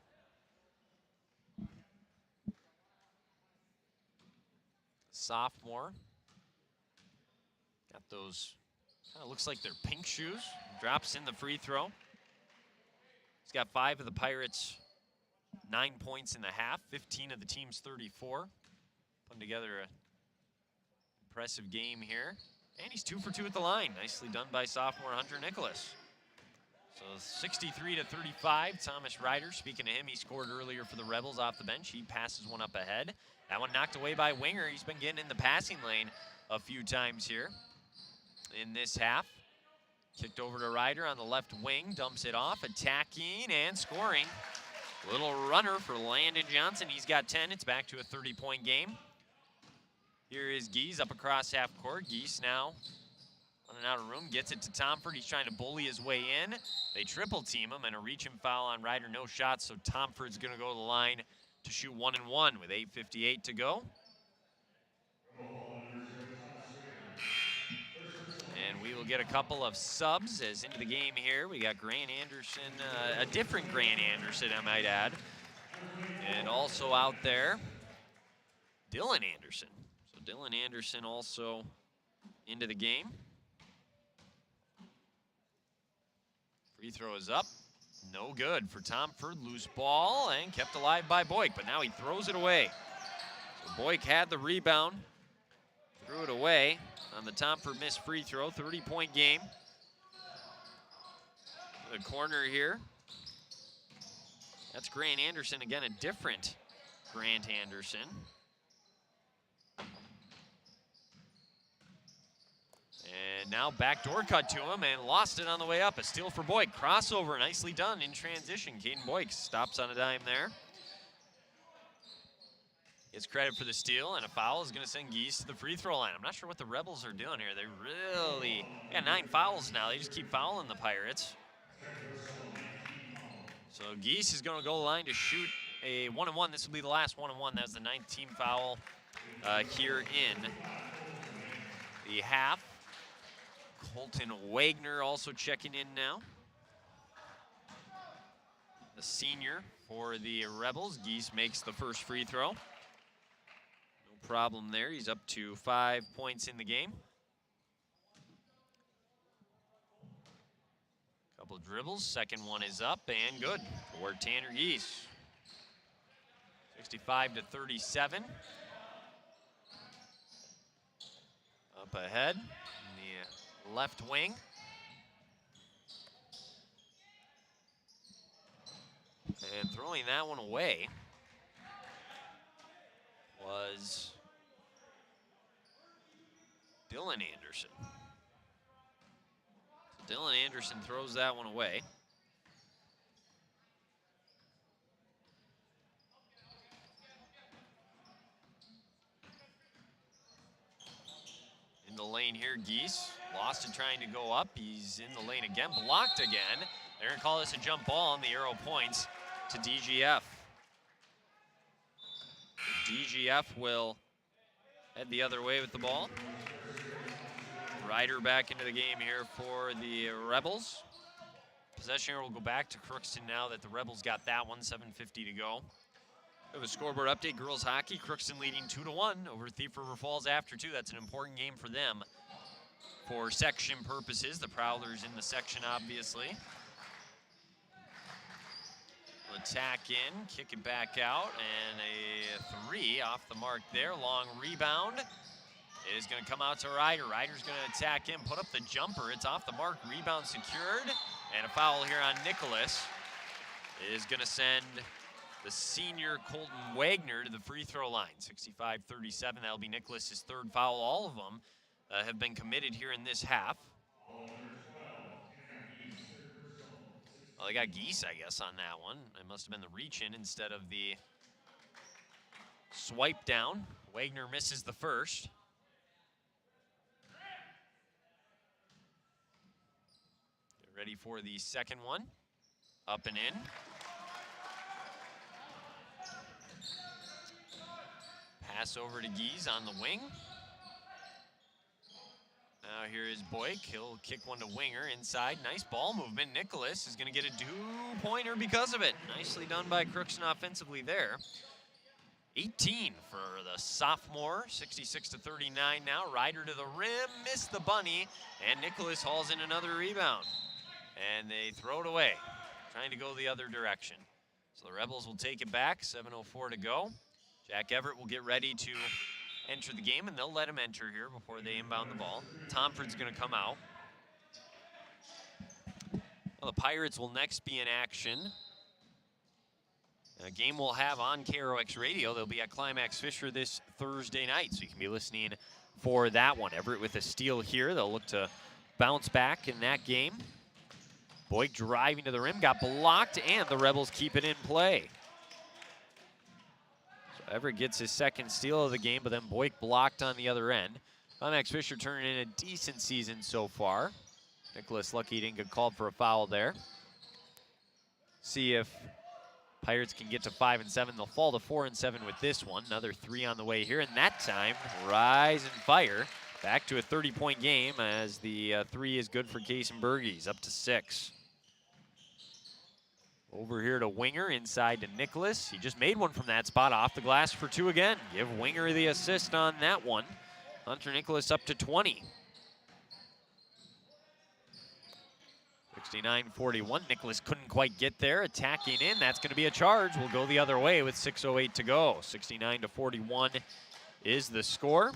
Sophomore. Got those, kind of looks like they're pink shoes. Drops in the free throw. He's got 5 of the Pirates' 9 points in the half, 15 of the team's 34. Putting together an impressive game here. And he's 2 for 2 at the line. Nicely done by sophomore Hunter Nicholas. So 63-35, Thomas Ryder. Speaking to him, he scored earlier for the Rebels off the bench. He passes one up ahead. That one knocked away by Winger. He's been getting in the passing lane a few times here in this half. Kicked over to Ryder on the left wing, dumps it off, attacking and scoring. Little runner for Landon Johnson. He's got 10. It's back to a 30-point game. Here is Gies up across half court. Gies now running out of room, gets it to Tomford. He's trying to bully his way in. They triple team him, and a reach and foul on Ryder, no shots, so Tomford's going to go to the line to shoot 1-1 with 8:58 to go. And we will get a couple of subs as into the game here. We got Grant Anderson, a different Grant Anderson, I might add. And also out there, Dylan Anderson. So Dylan Anderson also into the game. Free throw is up. No good for Tomford. Loose ball and kept alive by Boyk, but now he throws it away. So Boyk had the rebound, threw it away on the Tomford missed free throw. 30-point game. The corner here. That's Grant Anderson, again, a different Grant Anderson. And now backdoor cut to him and lost it on the way up. A steal for Boyk. Crossover, nicely done in transition. Caden Boyk stops on a dime there. Gets credit for the steal, and a foul is going to send Gies to the free throw line. I'm not sure what the Rebels are doing here. They really got 9 fouls now. They just keep fouling the Pirates. So Geese is going to go to the line to shoot a 1-and-1. This will be the last 1-and-1. That's the 9th team foul here in the half. Colton Wagner also checking in now. The senior for the Rebels. Geese makes the first free throw. No problem there. He's up to 5 points in the game. Couple of dribbles. Second one is up and good for Tanner Geese. 65-37. Up ahead in the left wing. And throwing that one away was Dylan Anderson. Dylan Anderson throws that one away. In the lane here, Geese lost it trying to go up. He's in the lane again, blocked again. They're gonna call this a jump ball, and the arrow points to DGF. DGF will head the other way with the ball. Ryder back into the game here for the Rebels. Possession here will go back to Crookston now that the Rebels got that one, 7:50 to go. We have a scoreboard update, girls hockey. Crookston leading 2-1 over Thief River Falls after 2. That's an important game for them for section purposes. The Prowlers in the section, obviously. Attack in, kick it back out, and a 3 off the mark there. Long rebound. It is going to come out to Ryder. Ryder's going to attack in, put up the jumper. It's off the mark, rebound secured, and a foul here on Nicholas. It is going to send the senior Colton Wagner to the free throw line. 65-37, that'll be Nicholas's third foul. All of them have been committed here in this half. Well, they got Geese, I guess, on that one. It must have been the reach in instead of the swipe down. Wagner misses the first. Get ready for the second one. Up and in. Pass over to Geese on the wing. Now here is Boyk. He'll kick one to Winger inside. Nice ball movement. Nicholas is going to get a 2-pointer because of it. Nicely done by Crookston offensively there. 18 for the sophomore. 66-39 now. Ryder to the rim. Missed the bunny. And Nicholas hauls in another rebound. And they throw it away. Trying to go the other direction. So the Rebels will take it back. 7:04 to go. Jack Everett will get ready to enter the game, and they'll let him enter here before they inbound the ball. Tomford's going to come out. Well, the Pirates will next be in action. A game we'll have on KROX Radio. They'll be at Climax Fisher this Thursday night, so you can be listening for that one. Everett with a steal here. They'll look to bounce back in that game. Boyk driving to the rim, got blocked, and the Rebels keep it in play. Everett gets his second steal of the game, but then Boyk blocked on the other end. Max Fisher turning in a decent season so far. Nicholas lucky he didn't get called for a foul there. See if Pirates can get to 5 and 7. They'll fall to 4 and 7 with this one. Another 3 on the way here, and that time, rise and fire. Back to a 30-point game as the 3 is good for Kaysen Bergies, up to 6. Over here to Winger, inside to Nicholas. He just made one from that spot, off the glass for 2 again. Give Winger the assist on that one. Hunter Nicholas up to 20. 69-41, Nicholas couldn't quite get there. Attacking in, that's going to be a charge. We'll go the other way with 6:08 to go. 69-41 is the score.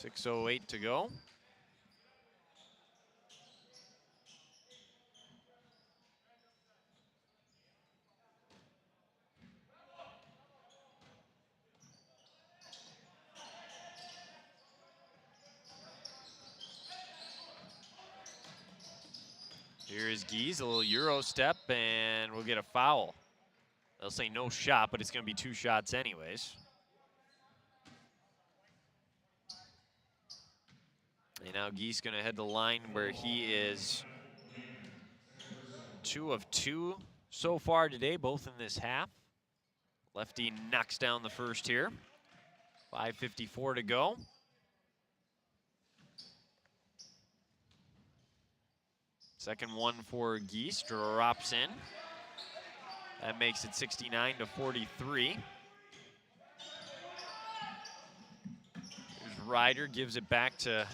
.608 to go. Here is Geese, a little Euro step, and we'll get a foul. They'll say no shot, but it's going to be 2 shots anyways. And now Geese going to head to the line where he is 2 of 2 so far today, both in this half. Lefty knocks down the first here. 5:54 to go. Second one for Geese, drops in. That makes it 69-43. Here's Ryder, gives it back to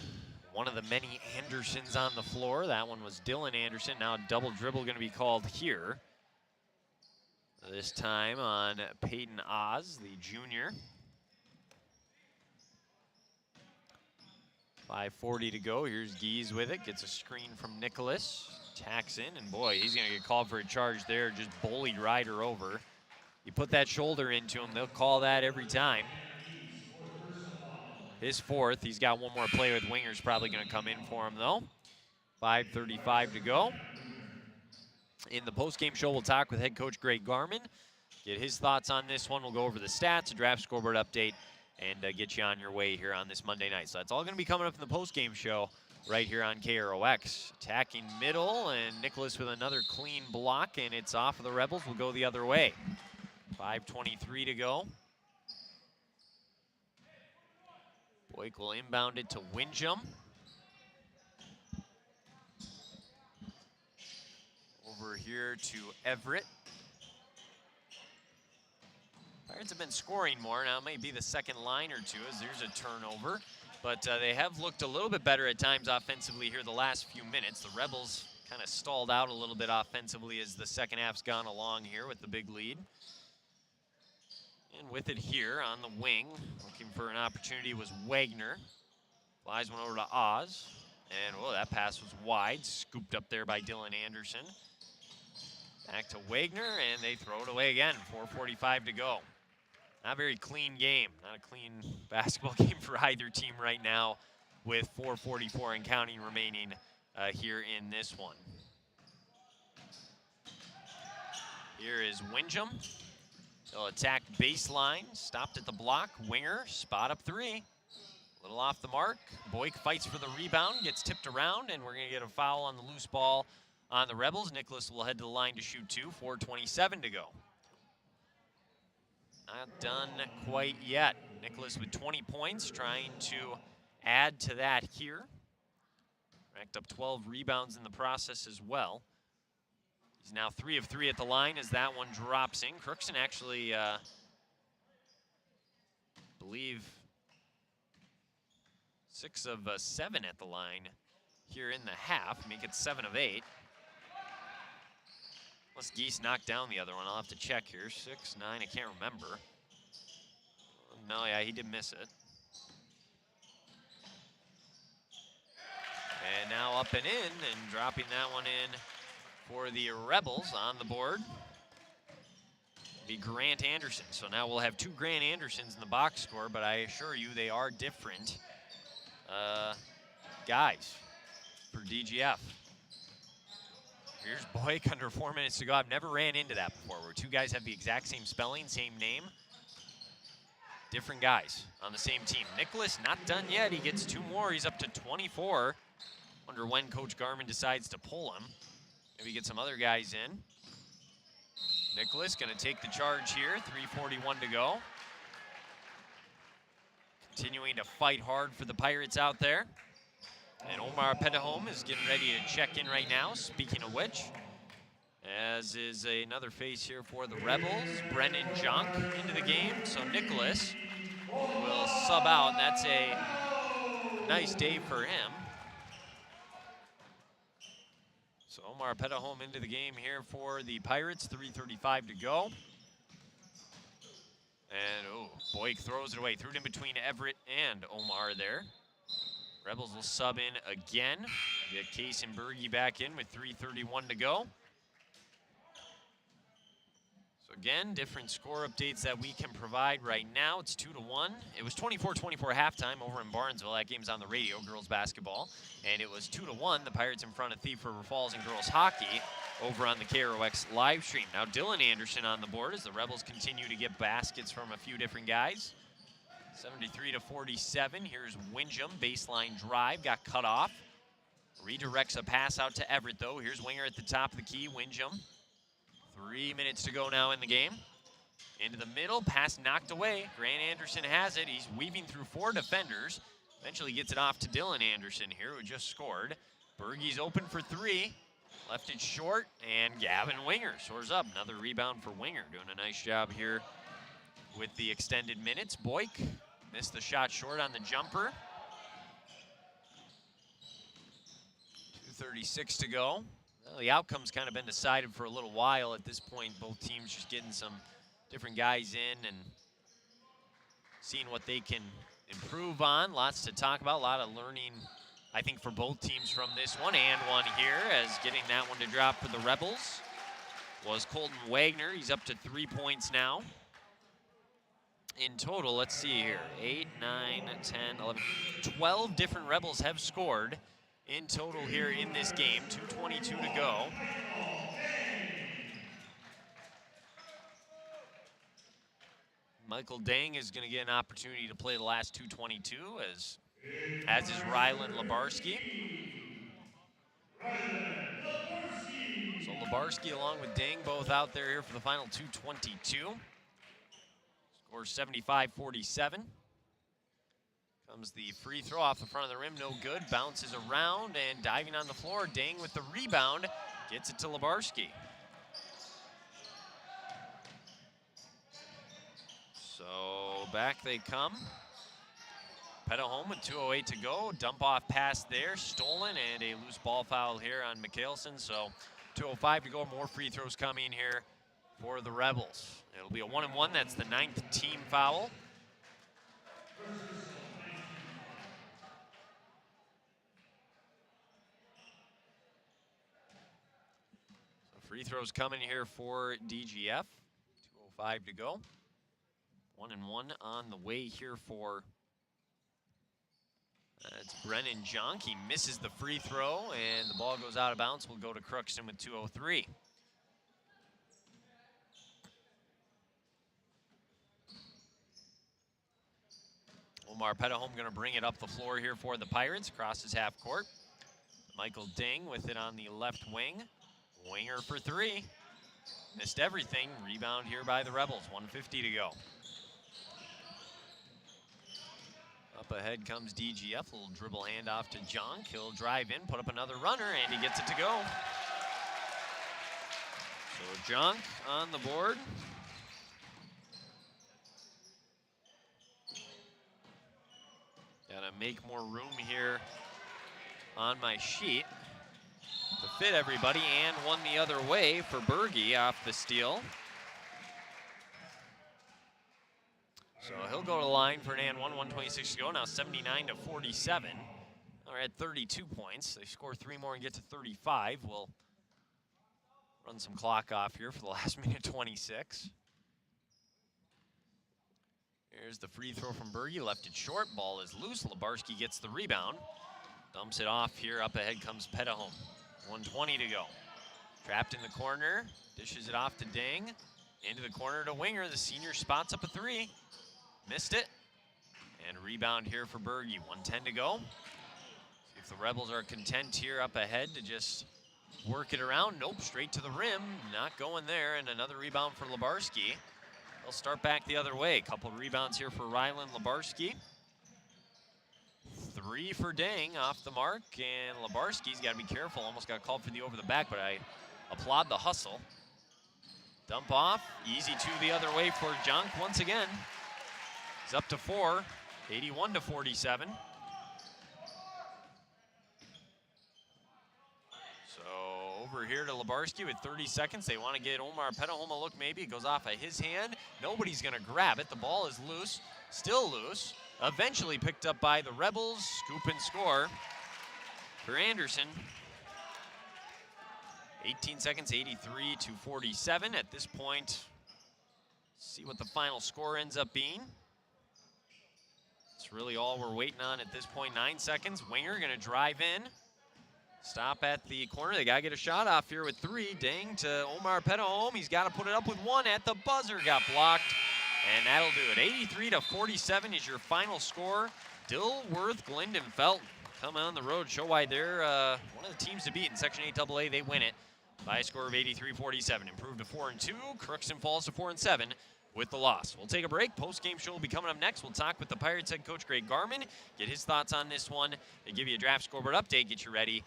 one of the many Andersons on the floor. That one was Dylan Anderson. Now a double dribble going to be called here. This time on Peyton Oz, the junior. 5:40 to go. Here's Geese with it. Gets a screen from Nicholas. Tacks in, and boy, he's going to get called for a charge there. Just bullied Ryder over. You put that shoulder into him, they'll call that every time. His fourth. He's got one more play with wingers probably going to come in for him, though. 5:35 to go. In the postgame show, we'll talk with head coach Greg Garman. Get his thoughts on this one. We'll go over the stats, a draft scoreboard update, and get you on your way here on this Monday night. So that's all going to be coming up in the postgame show right here on KROX. Attacking middle, and Nicholas with another clean block, and it's off of the Rebels. We'll go the other way. 5:23 to go. Boyk will inbound it to Windjam. Over here to Everett. Pirates have been scoring more. Now it may be the second line or two as there's a turnover. But they have looked a little bit better at times offensively here the last few minutes. The Rebels kind of stalled out a little bit offensively as the second half's gone along here with the big lead. And with it here on the wing, looking for an opportunity was Wagner. Flies one over to Oz. And, oh, that pass was wide, scooped up there by Dylan Anderson. Back to Wagner, and they throw it away again. 4:45 to go. Not a very clean game. Not a clean basketball game for either team right now with 4:44 and counting remaining here in this one. Here is Windjam. They'll attack baseline. Stopped at the block. Winger, spot up three. A little off the mark. Boyk fights for the rebound, gets tipped around, and we're going to get a foul on the loose ball on the Rebels. Nicholas will head to the line to shoot two. 4:27 to go. Not done quite yet. Nicholas with 20 points, trying to add to that here. Racked up 12 rebounds in the process as well. He's now 3 of 3 at the line as that one drops in. Crookston actually, believe, 6 of 7 at the line here in the half, make it 7 of 8. Unless Geese knocked down the other one. I'll have to check here. 6, 9, I can't remember. No, yeah, he did miss it. And now up and in, and dropping that one in for the Rebels on the board. Be Grant Anderson. So now we'll have 2 Grant Andersons in the box score, but I assure you they are different guys for DGF. Here's Boyk under 4 minutes to go. I've never ran into that before, where 2 guys have the exact same spelling, same name. Different guys on the same team. Nicholas not done yet. He gets 2 more. He's up to 24. Wonder when Coach Garman decides to pull him. Maybe get some other guys in. Nicholas going to take the charge here. 3:41 to go. Continuing to fight hard for the Pirates out there. And Omar Petahome is getting ready to check in right now, speaking of which. As is another face here for the Rebels. Brennan Junk into the game. So Nicholas will sub out, and that's a nice day for him. So Omar Petahome into the game here for the Pirates. 3:35 to go. And, oh, Boyk throws it away. Threw it in between Everett and Omar there. Rebels will sub in again. Get Case and Berge back in with 3:31 to go. So again, different score updates that we can provide right now. It's 2-1. It was 24-24 halftime over in Barnesville. That game's on the radio, girls basketball. And it was 2-1, the Pirates in front of Thief River Falls and girls hockey over on the KROX live stream. Now Dylan Anderson on the board as the Rebels continue to get baskets from a few different guys. 73-47. Here's Windjam, baseline drive, got cut off. Redirects a pass out to Everett, though. Here's Winger at the top of the key, Windjam. 3 minutes to go now in the game. Into the middle, pass knocked away. Grant Anderson has it. He's weaving through 4 defenders. Eventually gets it off to Dylan Anderson here, who just scored. Bergey's open for 3. Left it short, and Gavin Winger soars up. Another rebound for Winger, doing a nice job here with the extended minutes. Boyk missed the shot short on the jumper. 2:36 to go. Well, the outcome's kind of been decided for a little while at this point. Both teams just getting some different guys in and seeing what they can improve on. Lots to talk about, a lot of learning, I think, for both teams from this one. And one here, as getting that one to drop for the Rebels was Colton Wagner. He's up to 3 points now. In total, let's see here, 8, 9, 10, 11, 12 different Rebels have scored in total here in this game. 2:22 to go. Michael Dang is going to get an opportunity to play the last 2:22, as is Rylan Labarski. So Labarski along with Dang both out there here for the final 2:22. Scores 75-47. Comes the free throw off the front of the rim, no good. Bounces around and diving on the floor. Dang with the rebound, gets it to Labarski. So back they come. Petahome with 2:08 to go. Dump off pass there, stolen, and a loose ball foul here on Mikhailson. So 2:05 to go. More free throws coming here for the Rebels. It'll be a 1-and-1. That's the 9th team foul. So free throws coming here for DGF. 2:05 to go. 1-and-1 on the way here for it's Brennan Junk. He misses the free throw, and the ball goes out of bounds. We'll go to Crookston with 2:03. Omar Petahome going to bring it up the floor here for the Pirates, across his half court. Michael Ding with it on the left wing. Winger for 3. Missed everything. Rebound here by the Rebels. 1:50 to go. Up ahead comes DGF. Little dribble handoff to Junk. He'll drive in, put up another runner, and he gets it to go. So Junk on the board. Gotta make more room here on my sheet to fit everybody, and one the other way for Bergey off the steal. So he'll go to the line for an and 1:26 to go. Now 79-47. They're at 32 points. They score 3 more and get to 35. We'll run some clock off here for the last minute 26. Here's the free throw from Bergey, left it short, ball is loose. Labarski gets the rebound, dumps it off here. Up ahead comes Petahome. 1:20 to go. Trapped in the corner, dishes it off to Dang. Into the corner to Winger. The senior spots up a 3. Missed it. And rebound here for Bergey. 1:10 to go. See if the Rebels are content here up ahead to just work it around. Nope, straight to the rim. Not going there. And another rebound for Labarski. They'll start back the other way. Couple rebounds here for Rylan Labarski. 3 for Dang off the mark. And Labarski's got to be careful. Almost got called for the over the back, but I applaud the hustle. Dump off. Easy 2 the other way for Junk once again. He's up to 4. 81-47. So over here to Labarski with 30 seconds. They want to get Omar Petahome a look maybe. It goes off of his hand. Nobody's going to grab it. The ball is loose. Still loose. Eventually picked up by the Rebels. Scoop and score for Anderson. 18 seconds, 83-47 at this point. See what the final score ends up being. It's really all we're waiting on at this point. 9 seconds. Winger going to drive in. Stop at the corner. They got to get a shot off here with 3. Dang to Omar Petahome. He's got to put it up with 1 at the buzzer. Got blocked And that'll do it. 83-47 is your final score. Dilworth-Glyndon-Felton come on the road, show why they're one of the teams to beat in Section 8AA. They win it by a score of 83-47. Improved to 4-2. Crookston falls to 4-7 with the loss. We'll take a break. Post-game show will be coming up next. We'll talk with the Pirates head coach Greg Garman, get his thoughts on this one, and give you a draft scoreboard update, get you ready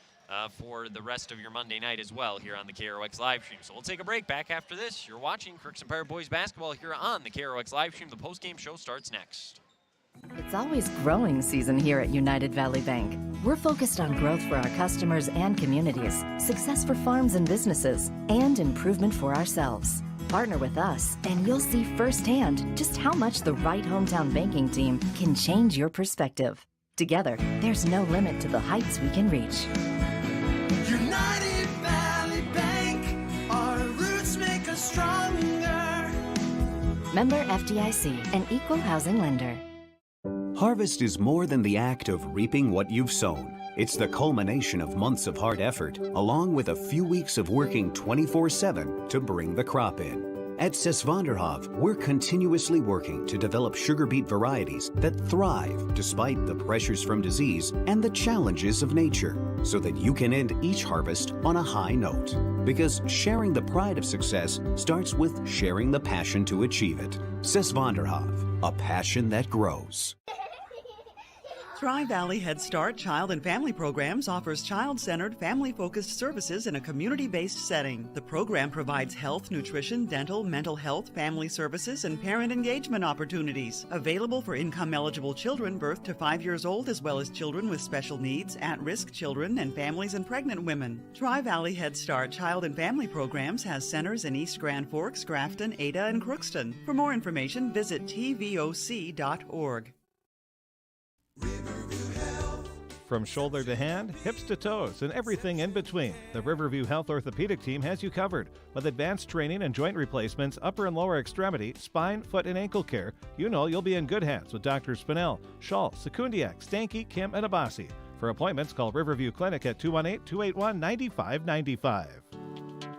for the rest of your Monday night as well here on the KROX live stream. So we'll take a break. Back after this, you're watching Crookston Pirate Boys basketball here on the KROX live stream. The post-game show starts next. It's always growing season here at United Valley Bank. We're focused on growth for our customers and communities, success for farms and businesses, and improvement for ourselves. Partner with us, and you'll see firsthand just how much the right hometown banking team can change your perspective. Together, there's no limit to the heights we can reach. United Valley Bank, our roots make us stronger. Member FDIC, an equal housing lender. Harvest is more than the act of reaping what you've sown. It's the culmination of months of hard effort, along with a few weeks of working 24/7 to bring the crop in. At Sesvanderhof, we're continuously working to develop sugar beet varieties that thrive despite the pressures from disease and the challenges of nature, so that you can end each harvest on a high note. Because sharing the pride of success starts with sharing the passion to achieve it. Sesvanderhof, a passion that grows. Tri-Valley Head Start Child and Family Programs offers child-centered, family-focused services in a community-based setting. The program provides health, nutrition, dental, mental health, family services, and parent engagement opportunities. Available for income-eligible children birth to 5 years old, as well as children with special needs, at-risk children, and families and pregnant women. Tri-Valley Head Start Child and Family Programs has centers in East Grand Forks, Grafton, Ada, and Crookston. For more information, visit tvoc.org. From shoulder to hand, hips to toes, and everything in between, the Riverview Health Orthopedic Team has you covered. With advanced training and joint replacements, upper and lower extremity, spine, foot, and ankle care, you know you'll be in good hands with Drs. Spinell, Schall, Sekundiak, Stanky, Kim, and Abasi. For appointments, call Riverview Clinic at 218-281-9595.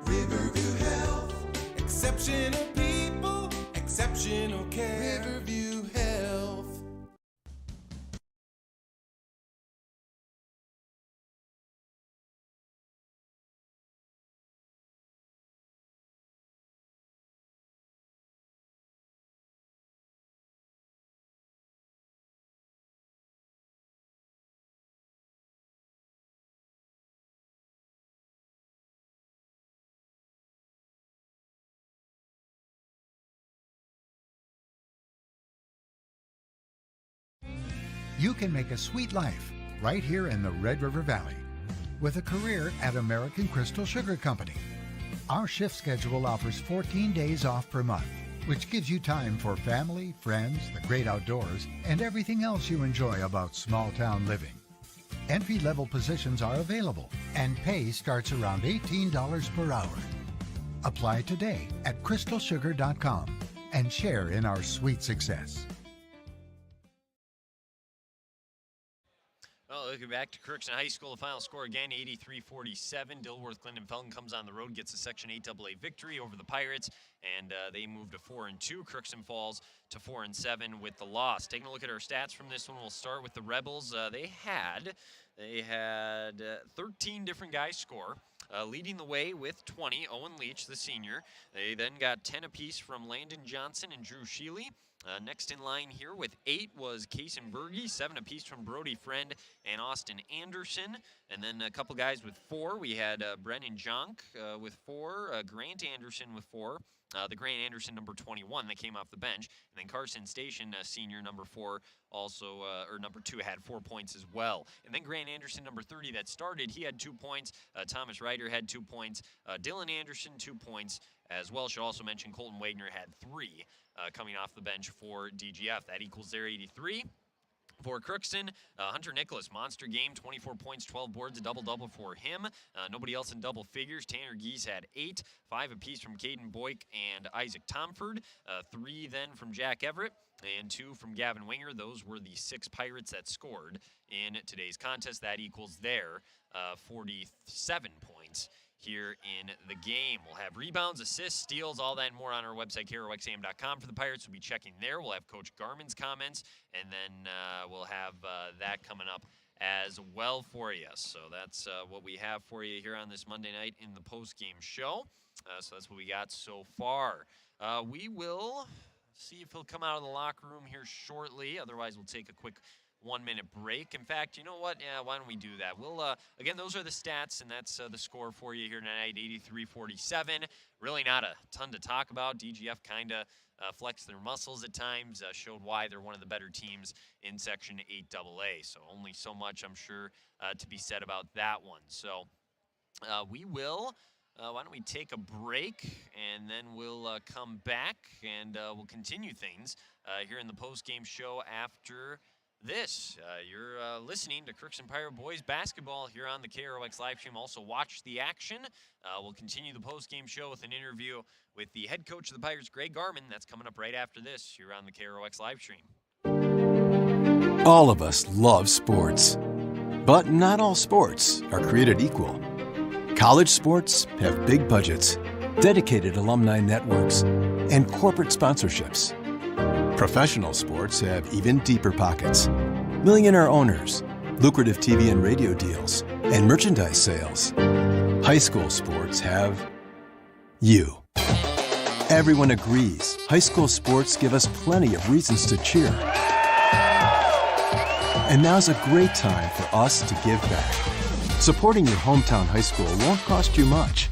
Riverview Health, exceptional people, exceptional care. Riverview Health. You can make a sweet life right here in the Red River Valley with a career at American Crystal Sugar Company. Our shift schedule offers 14 days off per month, which gives you time for family, friends, the great outdoors, and everything else you enjoy about small-town living. Entry-level positions are available, and pay starts around $18 per hour. Apply today at crystalsugar.com and share in our sweet success. Well, looking back to Crookston High School, the final score again, 83-47. Dilworth-Glyndon-Felton comes on the road, gets a Section 8AA victory over the Pirates, and they move to 4-2. Crookston falls to 4-7 with the loss. Taking a look at our stats from this one, we'll start with the Rebels. They had 13 different guys score. Leading the way with 20, Owen Leach, the senior. They then got 10 apiece from Landon Johnson and Drew Sheely. Next in line here with 8 was Kaysen Berge, 7 apiece from Brody Friend and Austin Anderson. And then a couple guys with 4. We had Brennan Jonk with 4, Grant Anderson with 4. The Grant Anderson, number 21, that came off the bench. And then Carson Station, senior, number 4, also, or number 2, had 4 points as well. And then Grant Anderson, number 30, that started, he had 2 points. Thomas Ryder had 2 points. Dylan Anderson, 2 points as well. Should also mention Colton Wagner had 3 coming off the bench for DGF. That equals their 83. For Crookston, Hunter Nicholas, monster game, 24 points, 12 boards, a double-double for him. Nobody else in double figures. Tanner Geese had 8, 5 apiece from Caden Boyk and Isaac Tomford, 3 then from Jack Everett, and 2 from Gavin Winger. Those were the 6 Pirates that scored in today's contest. That equals their 47 points here in the game. We'll have rebounds, assists, steals, all that and more on our website, KROXAM.com for the Pirates. We'll be checking there. We'll have Coach Garman's comments, and then we'll have that coming up as well for you. So that's what we have for you here on this Monday night in the post-game show. So that's what we got so far. We will see if he'll come out of the locker room here shortly. Otherwise, we'll take a quick 1-minute break. In fact, you know what? Yeah, why don't we do that? We'll again, those are the stats, and that's the score for you here tonight, 83-47. Really not a ton to talk about. DGF kind of flexed their muscles at times, showed why they're one of the better teams in Section 8AA. So only so much, I'm sure, to be said about that one. So we will... why don't we take a break, and then we'll come back, and we'll continue things here in the post-game show after this. You're listening to Crookston Pirate Boys basketball here on the KROX live stream. Also watch the action. We'll continue the post-game show with an interview with the head coach of the Pirates, Greg Garman. That's coming up right after this here on the KROX live stream. All of us love sports, but not all sports are created equal. College sports have big budgets, dedicated alumni networks, and corporate sponsorships. Professional sports have even deeper pockets, millionaire owners, lucrative TV and radio deals, and merchandise sales. High school sports have you. Everyone agrees high school sports give us plenty of reasons to cheer. And now's a great time for us to give back. Supporting your hometown high school won't cost you much,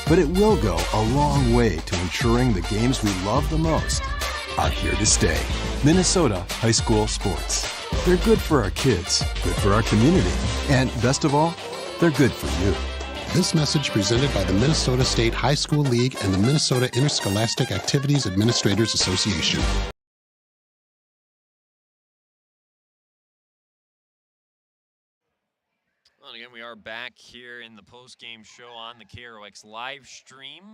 but it will go a long way to ensuring the games we love the most are here to stay. Minnesota high school sports. They're good for our kids, good for our community, and best of all, they're good for you. This message presented by the Minnesota State High School League and the Minnesota Interscholastic Activities Administrators Association. Well, again, we are back here in the post-game show on the KROX live stream.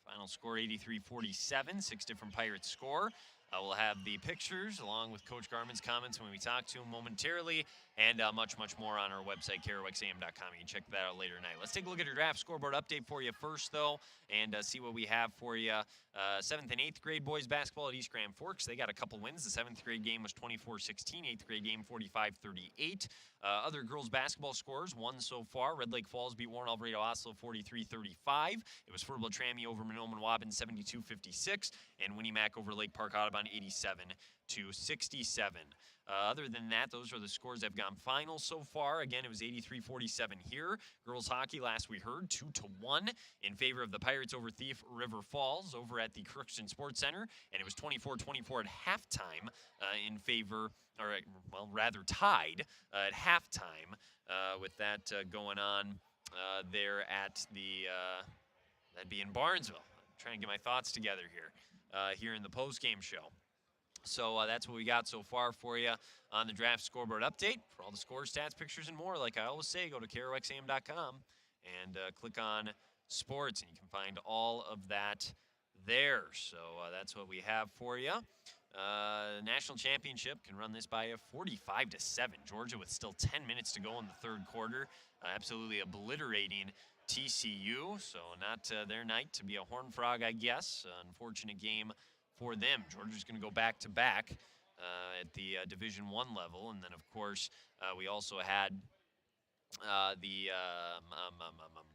Final score 83-47, 6 different Pirates score. We'll have the pictures along with Coach Garman's comments when we talk to him momentarily, and much, much more on our website, KROXAM.com. You can check that out later tonight. Let's take a look at your draft scoreboard update for you first, though, and see what we have for you. 7th and 8th grade boys basketball at East Grand Forks. They got a couple wins. The 7th grade game was 24-16, 8th grade game 45-38. Other girls basketball scores, one so far. Red Lake Falls beat Warren Alvarado Oslo 43-35. It was Furtwell Trammy over Monoman Waban 72-56, and Winnie Mac over Lake Park Audubon 87-67. Other than that, those are the scores that have gone final so far. Again, it was 83-47 here. Girls hockey, last we heard, 2-1 in favor of the Pirates over Thief River Falls over at the Crookston Sports Center. And it was 24-24 at halftime in favor, or well, rather tied at halftime with that going on there at the, that'd be in Barnesville. I'm trying to get my thoughts together here in the post-game show. So that's what we got so far for you on the draft scoreboard update. For all the scores, stats, pictures, and more, like I always say, go to KROXAM.com and click on sports, and you can find all of that there. So that's what we have for you. National championship can run this by a 45-7. Georgia with still 10 minutes to go in the third quarter, absolutely obliterating TCU. So not their night to be a Horned Frog, I guess. Unfortunate game for them. Georgia's going to go back-to-back at the Division I level. And then, of course, we also had I'm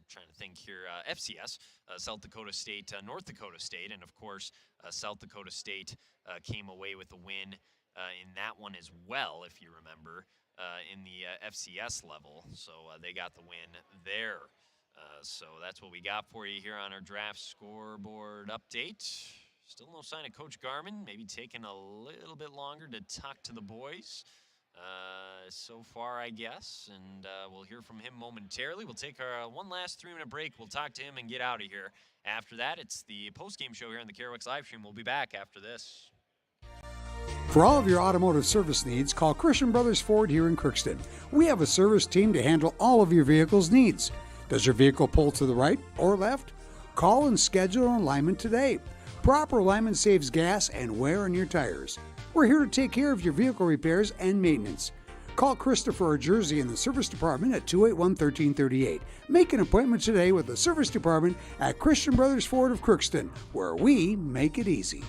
trying to think here, FCS, South Dakota State, North Dakota State. And, of course, South Dakota State came away with a win in that one as well, if you remember, in the FCS level. So they got the win there. So that's what we got for you here on our draft scoreboard update. Still no sign of Coach Garman. Maybe taking a little bit longer to talk to the boys so far, I guess. And we'll hear from him momentarily. We'll take our one last 3-minute break. We'll talk to him and get out of here. After that, it's the post-game show here on the KROX live stream. We'll be back after this. For all of your automotive service needs, call Christian Brothers Ford here in Crookston. We have a service team to handle all of your vehicle's needs. Does your vehicle pull to the right or left? Call and schedule an alignment today. Proper alignment saves gas and wear on your tires. We're here to take care of your vehicle repairs and maintenance. Call Christopher or Jersey in the Service Department at 281-1338. Make an appointment today with the Service Department at Christian Brothers Ford of Crookston, where we make it easy.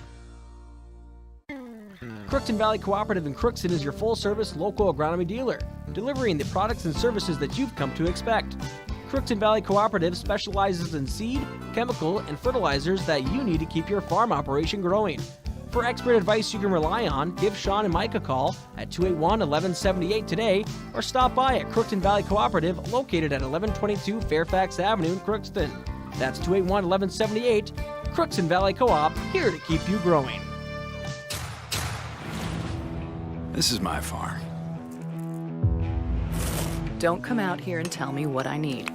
Crookston Valley Cooperative in Crookston is your full-service local agronomy dealer, delivering the products and services that you've come to expect. Crookston Valley Cooperative specializes in seed, chemical, and fertilizers that you need to keep your farm operation growing. For expert advice you can rely on, give Sean and Mike a call at 281-1178 today or stop by at Crookston Valley Cooperative located at 1122 Fairfax Avenue in Crookston. That's 281-1178. Crookston Valley Co-op, here to keep you growing. This is my farm. Don't come out here and tell me what I need.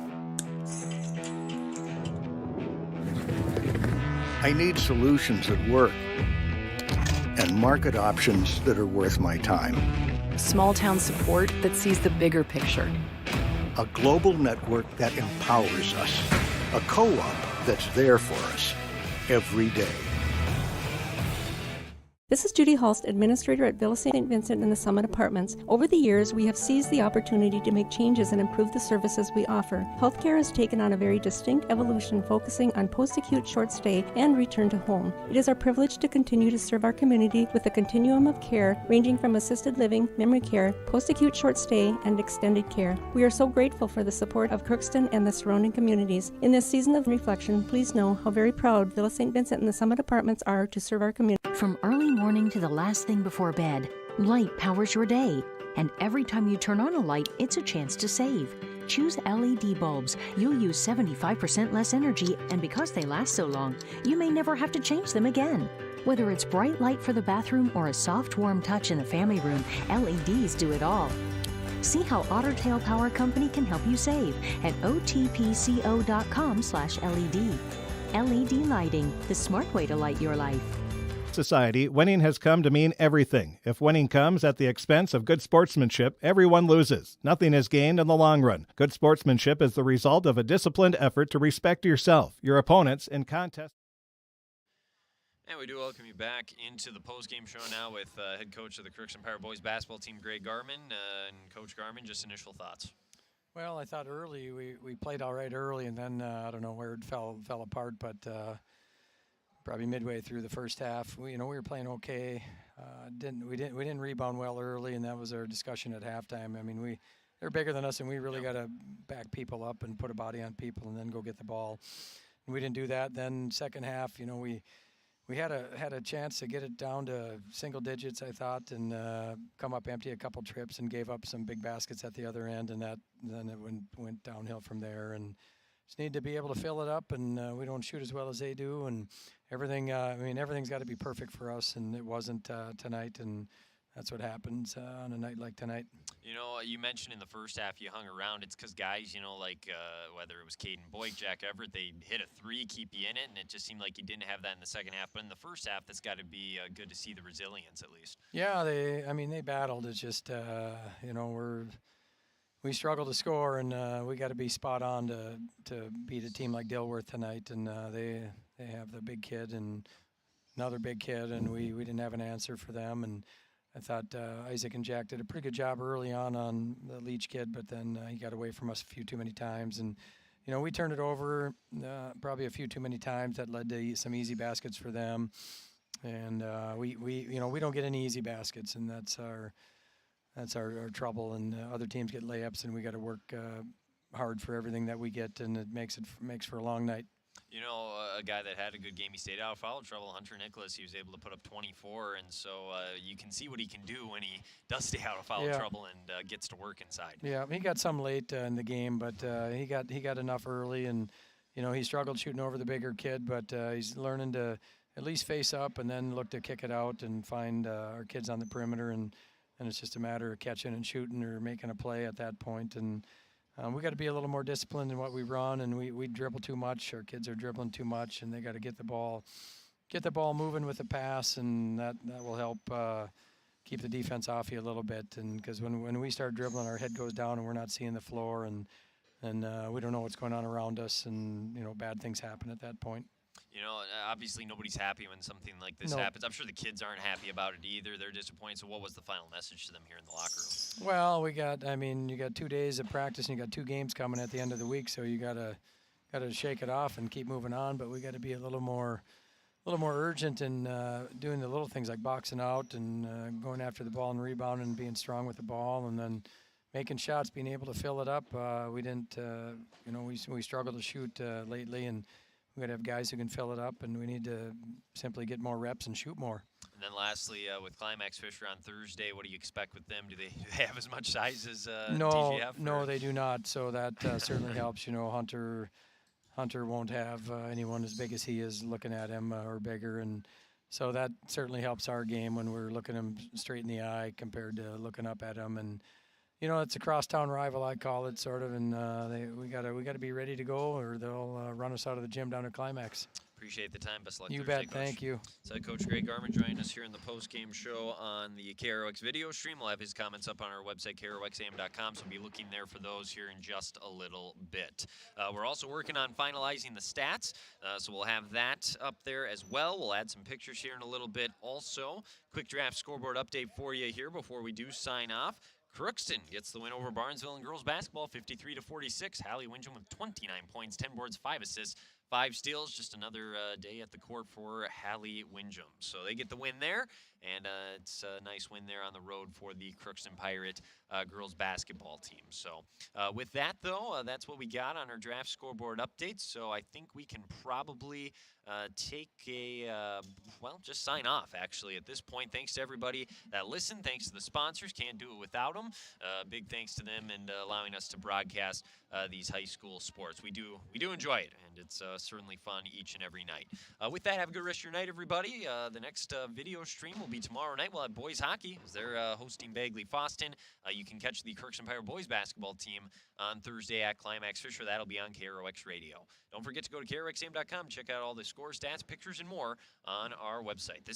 I need solutions that work and market options that are worth my time. Small town support that sees the bigger picture. A global network that empowers us. A co-op that's there for us every day. This is Judy Hulst, Administrator at Villa St. Vincent and the Summit Apartments. Over the years, we have seized the opportunity to make changes and improve the services we offer. Healthcare has taken on a very distinct evolution, focusing on post-acute short stay and return to home. It is our privilege to continue to serve our community with a continuum of care ranging from assisted living, memory care, post-acute short stay, and extended care. We are so grateful for the support of Crookston and the surrounding communities. In this season of reflection, please know how very proud Villa St. Vincent and the Summit Apartments are to serve our community. From early morning to the last thing before bed, light powers your day. And every time you turn on a light, it's a chance to save. Choose LED bulbs. You'll use 75% less energy, and because they last so long, you may never have to change them again. Whether it's bright light for the bathroom or a soft, warm touch in the family room, LEDs do it all. See how Otter Tail Power Company can help you save at otpco.com/LED. LED lighting, the smart way to light your life. Society, winning has come to mean everything. If winning comes at the expense of good sportsmanship, everyone loses. Nothing is gained in the long run. Good sportsmanship is the result of a disciplined effort to respect yourself, your opponents, and contests. And we do welcome you back into the post-game show now with head coach of the Crookston Pirate Boys basketball team, Greg Garman. And Coach Garman, just initial thoughts. Well, I thought early we played all right early, and then I don't know where it fell apart, but probably midway through the first half, we were playing okay. We didn't rebound well early, and that was our discussion at halftime. I mean, they're bigger than us, and we really got to back people up and put a body on people, and then go get the ball. And we didn't do that. Then second half, we had a chance to get it down to single digits, I thought, and come up empty a couple trips and gave up some big baskets at the other end, and then it went downhill from there. And just need to be able to fill it up, and we don't shoot as well as they do, and everything. Everything's got to be perfect for us, and it wasn't tonight, and that's what happens on a night like tonight. You mentioned in the first half you hung around. It's because guys, whether it was Caden Boyd, Jack Everett, they hit a three, keep you in it, and it just seemed like you didn't have that in the second half. But in the first half, that's got to be good to see the resilience at least. Yeah, they battled. It's just we struggle to score, and we got to be spot on to beat a team like Dilworth tonight. And they have the big kid and another big kid, and we didn't have an answer for them. And I thought Isaac and Jack did a pretty good job early on the Leach kid, but then he got away from us a few too many times. And we turned it over probably a few too many times. That led to some easy baskets for them. And we don't get any easy baskets, and that's our trouble. And other teams get layups, and we got to work hard for everything that we get, and it makes for a long night. A guy that had a good game, he stayed out of foul trouble, Hunter Nicholas. He was able to put up 24, and so you can see what he can do when he does stay out of foul trouble and gets to work inside. Yeah, he got some late in the game, but he got enough early, and he struggled shooting over the bigger kid, but he's learning to at least face up and then look to kick it out and find our kids on the perimeter, and it's just a matter of catching and shooting or making a play at that point. And we got to be a little more disciplined in what we run, and we dribble too much. Our kids are dribbling too much, and they got to get the ball moving with the pass, and that will help keep the defense off you a little bit. And because when we start dribbling, our head goes down, and we're not seeing the floor, and we don't know what's going on around us, and bad things happen at that point. You know, obviously nobody's happy when something like this happens. I'm sure the kids aren't happy about it either. They're disappointed. So what was the final message to them here in the locker room? Well, you got 2 days of practice and you got 2 games coming at the end of the week, so you gotta shake it off and keep moving on. But we got to be a little more urgent in doing the little things like boxing out and going after the ball and rebounding and being strong with the ball, and then making shots, being able to fill it up. We didn't, we struggled to shoot lately, and we got to have guys who can fill it up, and we need to simply get more reps and shoot more. And then lastly, with Climax Fisher on Thursday, what do you expect with them? Do they have as much size as TGF? No, they do not. So that certainly helps. You know, Hunter won't have anyone as big as he is looking at him or bigger, and so that certainly helps our game when we're looking him straight in the eye compared to looking up at him. And you know, it's a crosstown rival, I call it, sort of, and we gotta be ready to go, or they'll run us out of the gym down at Climax. Appreciate the time. Best of luck. You Thursday, bet. Coach. Thank you. So Coach Greg Garman joining us here in the post-game show on the KROX video stream. We'll have his comments up on our website, KROXAM.com, so be looking there for those here in just a little bit. We're also working on finalizing the stats, so we'll have that up there as well. We'll add some pictures here in a little bit. Also, quick draft scoreboard update for you here before we do sign off. Crookston gets the win over Barnesville in girls basketball, 53-46. Hallie Wingham with 29 points, 10 boards, 5 assists, 5 steals. Just another day at the court for Hallie Wingham. So they get the win there, and it's a nice win there on the road for the Crookston Pirate girls basketball team. So with that, though, that's what we got on our draft scoreboard updates. So I think we can probably take just sign off, actually, at this point. Thanks to everybody that listened. Thanks to the sponsors. Can't do it without them. Big thanks to them and allowing us to broadcast these high school sports. We do enjoy it, and it's certainly fun each and every night. With that, have a good rest of your night, everybody. The next video stream will be tomorrow night. We'll have boys hockey as they're hosting Bagley Foston. You can catch the Crookston Pirate boys basketball team on Thursday at Climax Fisher. That'll be on KROX Radio. Don't forget to go to KROXAM.com, check out all the score, stats, pictures, and more on our website. This